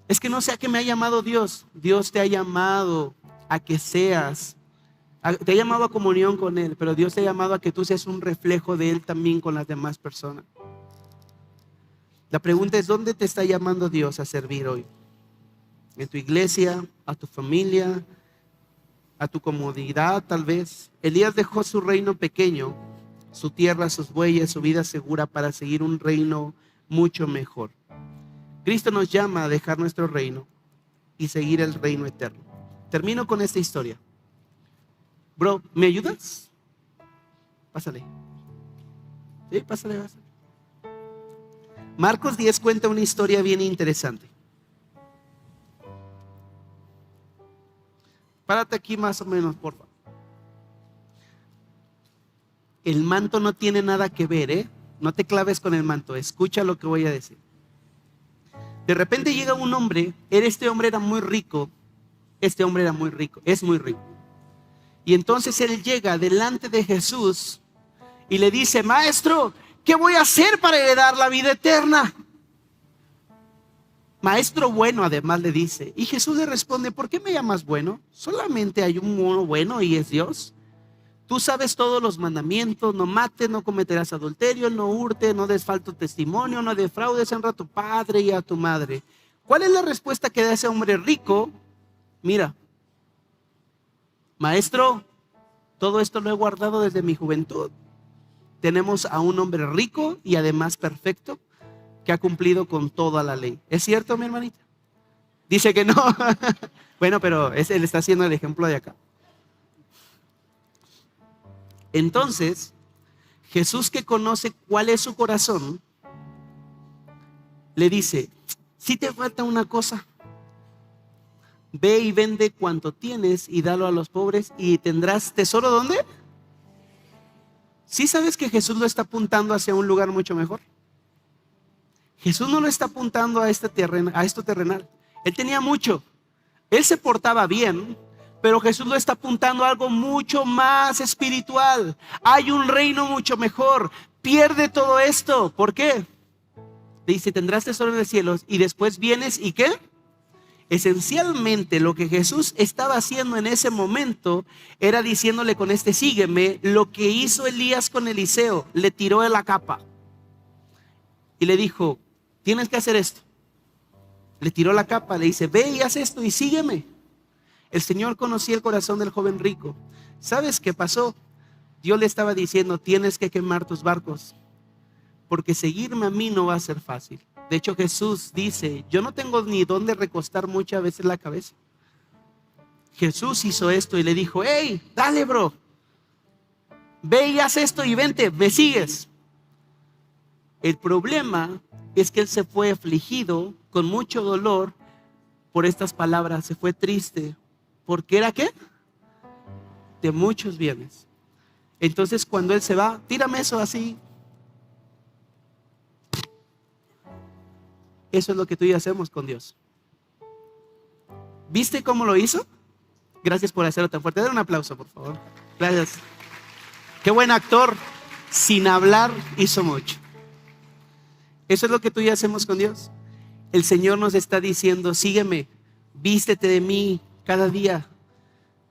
Es que no sé a qué me ha llamado Dios. Dios te ha llamado a que seas, te ha llamado a comunión con Él, pero Dios te ha llamado a que tú seas un reflejo de Él también con las demás personas. La pregunta es, ¿dónde te está llamando Dios a servir hoy? ¿En tu iglesia, a tu familia, a tu comodidad tal vez? Elías dejó su reino pequeño, su tierra, sus bueyes, su vida segura para seguir un reino mucho mejor. Cristo nos llama a dejar nuestro reino y seguir el reino eterno. Termino con esta historia. Bro, ¿me ayudas? Pásale. Sí, pásale. Marcos 10 cuenta una historia bien interesante. Párate aquí más o menos, por favor. El manto no tiene nada que ver, ¿eh? No te claves con el manto, escucha lo que voy a decir. De repente llega un hombre, este hombre era muy rico, es muy rico. Y entonces él llega delante de Jesús y le dice: Maestro, ¿qué voy a hacer para heredar la vida eterna? Maestro bueno, además le dice. Y Jesús le responde: ¿por qué me llamas bueno? Solamente hay un uno bueno y es Dios. Tú sabes todos los mandamientos: no mates, no cometerás adulterio, no hurtes, no des falso testimonio, no defraudes, honra a tu padre y a tu madre. ¿Cuál es la respuesta que da ese hombre rico? Mira, maestro, todo esto lo he guardado desde mi juventud. Tenemos a un hombre rico y además perfecto que ha cumplido con toda la ley. ¿Es cierto, mi hermanita? Dice que no. Bueno, pero él está haciendo el ejemplo de acá. Entonces, Jesús, que conoce cuál es su corazón, le dice: si te falta una cosa, ve y vende cuanto tienes y dalo a los pobres y tendrás tesoro. ¿Dónde? ¿Sí sabes que Jesús lo está apuntando hacia un lugar mucho mejor? Jesús no lo está apuntando a esto terrenal. Él tenía mucho, él se portaba bien, pero Jesús lo está apuntando a algo mucho más espiritual. Hay un reino mucho mejor. Pierde todo esto. ¿Por qué? Dice: tendrás tesoro en el cielo y después vienes y ¿qué? Esencialmente lo que Jesús estaba haciendo en ese momento era diciéndole con este sígueme lo que hizo Elías con Eliseo. Le tiró de la capa y le dijo: tienes que hacer esto. Le tiró la capa, le dice: ve y haz esto y sígueme. El Señor conocía el corazón del joven rico. ¿Sabes qué pasó? Dios le estaba diciendo: tienes que quemar tus barcos, porque seguirme a mí no va a ser fácil. De hecho, Jesús dice: yo no tengo ni dónde recostar muchas veces la cabeza. Jesús hizo esto y le dijo: hey, dale, bro, ve y haz esto y vente, me sigues. El problema es que él se fue afligido, con mucho dolor por estas palabras. Se fue triste, porque era ¿qué? De muchos bienes. Entonces cuando él se va, tírame eso así. Eso es lo que tú y yo hacemos con Dios. ¿Viste cómo lo hizo? Gracias por hacerlo tan fuerte. Dale un aplauso, por favor. Gracias. Qué buen actor. Sin hablar hizo mucho. Eso es lo que tú y yo hacemos con Dios. El Señor nos está diciendo: sígueme, vístete de mí cada día,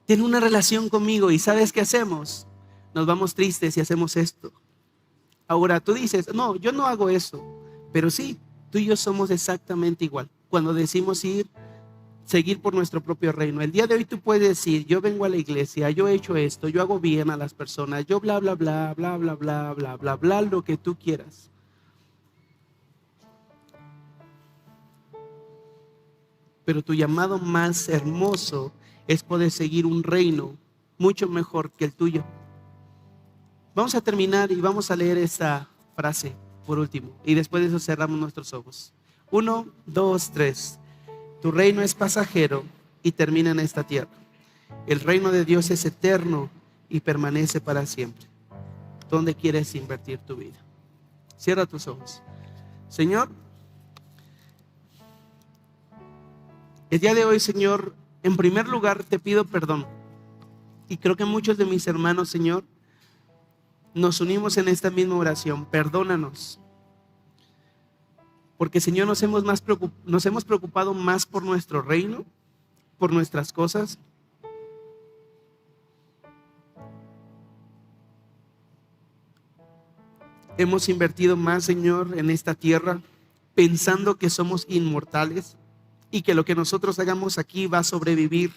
ten una relación conmigo. ¿Y sabes qué hacemos? Nos vamos tristes y hacemos esto. Ahora tú dices: no, yo no hago eso. Pero sí, tú y yo somos exactamente igual cuando decimos seguir por nuestro propio reino. El día de hoy tú puedes decir: yo vengo a la iglesia, yo he hecho esto, yo hago bien a las personas, yo bla bla bla bla bla bla bla bla bla, lo que tú quieras. Pero tu llamado más hermoso es poder seguir un reino mucho mejor que el tuyo. Vamos a terminar y vamos a leer esta frase por último. Y después de eso cerramos nuestros ojos. 1, 2, 3. Tu reino es pasajero y termina en esta tierra. El reino de Dios es eterno y permanece para siempre. ¿Dónde quieres invertir tu vida? Cierra tus ojos. Señor, el día de hoy, Señor, en primer lugar te pido perdón. Y creo que muchos de mis hermanos, Señor, nos unimos en esta misma oración. Perdónanos. Porque, Señor, nos hemos preocupado más por nuestro reino, por nuestras cosas. Hemos invertido más, Señor, en esta tierra, pensando que somos inmortales y que lo que nosotros hagamos aquí va a sobrevivir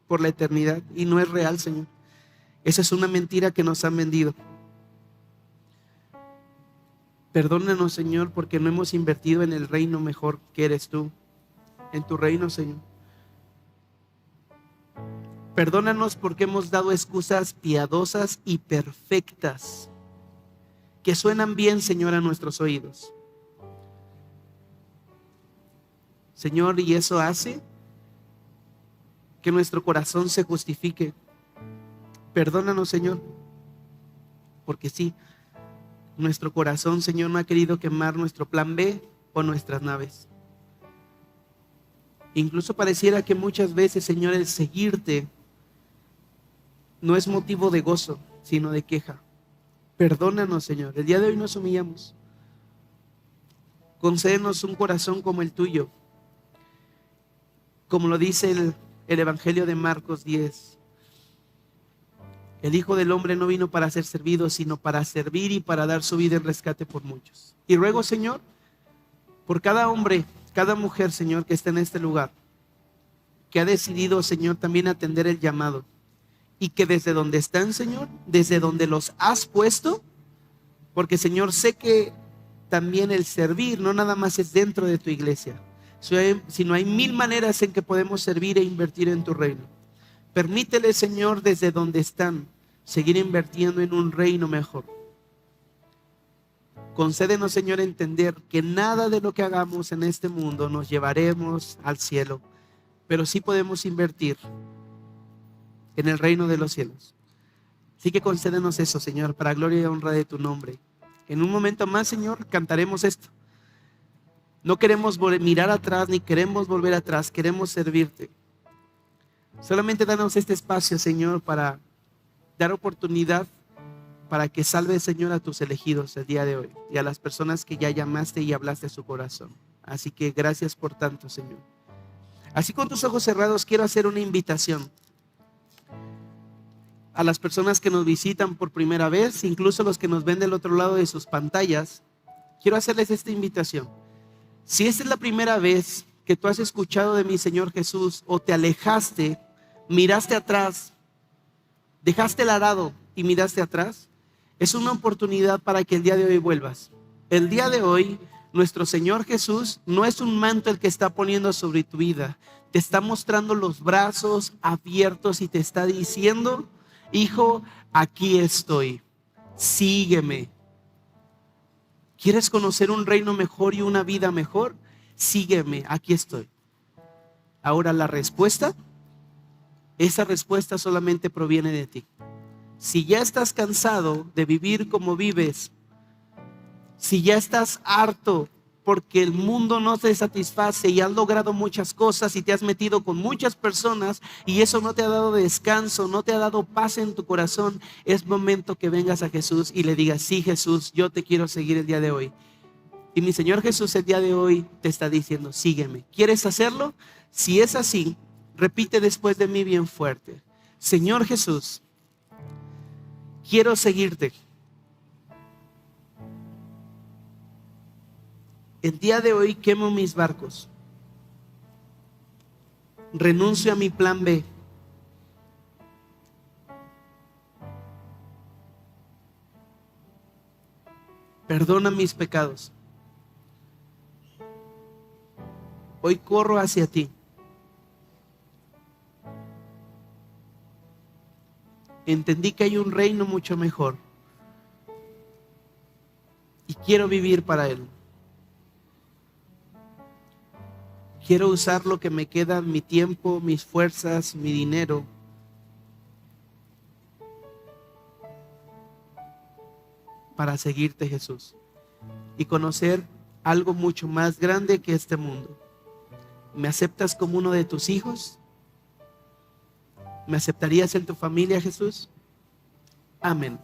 por la eternidad. Y no es real, Señor. Esa es una mentira que nos han vendido. Perdónanos, Señor, porque no hemos invertido en el reino mejor que eres tú, en tu reino, Señor. Perdónanos porque hemos dado excusas piadosas y perfectas que suenan bien, Señor, a nuestros oídos. Señor, y eso hace que nuestro corazón se justifique. Perdónanos, Señor, porque sí, nuestro corazón, Señor, no ha querido quemar nuestro plan B o nuestras naves. Incluso pareciera que muchas veces, Señor, el seguirte no es motivo de gozo, sino de queja. Perdónanos, Señor. El día de hoy nos humillamos. Concédenos un corazón como el tuyo, como lo dice el Evangelio de Marcos 10. El Hijo del Hombre no vino para ser servido, sino para servir y para dar su vida en rescate por muchos. Y ruego, Señor, por cada hombre, cada mujer, Señor, que está en este lugar, que ha decidido, Señor, también atender el llamado, y que desde donde están, Señor, desde donde los has puesto, porque, Señor, sé que también el servir no nada más es dentro de tu iglesia, sino hay mil maneras en que podemos servir e invertir en tu reino. Permítele, Señor, desde donde están, seguir invirtiendo en un reino mejor. Concédenos, Señor, entender que nada de lo que hagamos en este mundo nos llevaremos al cielo, pero sí podemos invertir en el reino de los cielos. Así que concédenos eso, Señor, para gloria y honra de tu nombre. En un momento más, Señor, cantaremos esto. No queremos mirar atrás, ni queremos volver atrás, queremos servirte. Solamente danos este espacio, Señor, para dar oportunidad para que salves, Señor, a tus elegidos el día de hoy y a las personas que ya llamaste y hablaste a su corazón. Así que gracias por tanto, Señor. Así, con tus ojos cerrados, quiero hacer una invitación a las personas que nos visitan por primera vez, incluso los que nos ven del otro lado de sus pantallas. Quiero hacerles esta invitación. Si esta es la primera vez que tú has escuchado de mi Señor Jesús, o te alejaste, miraste atrás, dejaste el arado y miraste atrás, es una oportunidad para que el día de hoy vuelvas. El día de hoy, nuestro Señor Jesús no es un manto el que está poniendo sobre tu vida. Te está mostrando los brazos abiertos y te está diciendo: hijo, aquí estoy, sígueme. ¿Quieres conocer un reino mejor y una vida mejor? Sígueme, aquí estoy. Ahora la respuesta, esa respuesta solamente proviene de ti. Si ya estás cansado de vivir como vives, si ya estás harto porque el mundo no te satisface y has logrado muchas cosas y te has metido con muchas personas y eso no te ha dado descanso, no te ha dado paz en tu corazón, es momento que vengas a Jesús y le digas: sí, Jesús, yo te quiero seguir el día de hoy. Y mi Señor Jesús el día de hoy te está diciendo: sígueme. ¿Quieres hacerlo? Si es así, repite después de mí bien fuerte: Señor Jesús, quiero seguirte. El día de hoy quemo mis barcos. Renuncio a mi plan B. Perdona mis pecados. Hoy corro hacia ti. Entendí que hay un reino mucho mejor y quiero vivir para él. Quiero usar lo que me queda, mi tiempo, mis fuerzas, mi dinero, para seguirte, Jesús, y conocer algo mucho más grande que este mundo. ¿Me aceptas como uno de tus hijos? ¿Me aceptarías en tu familia, Jesús? Amén.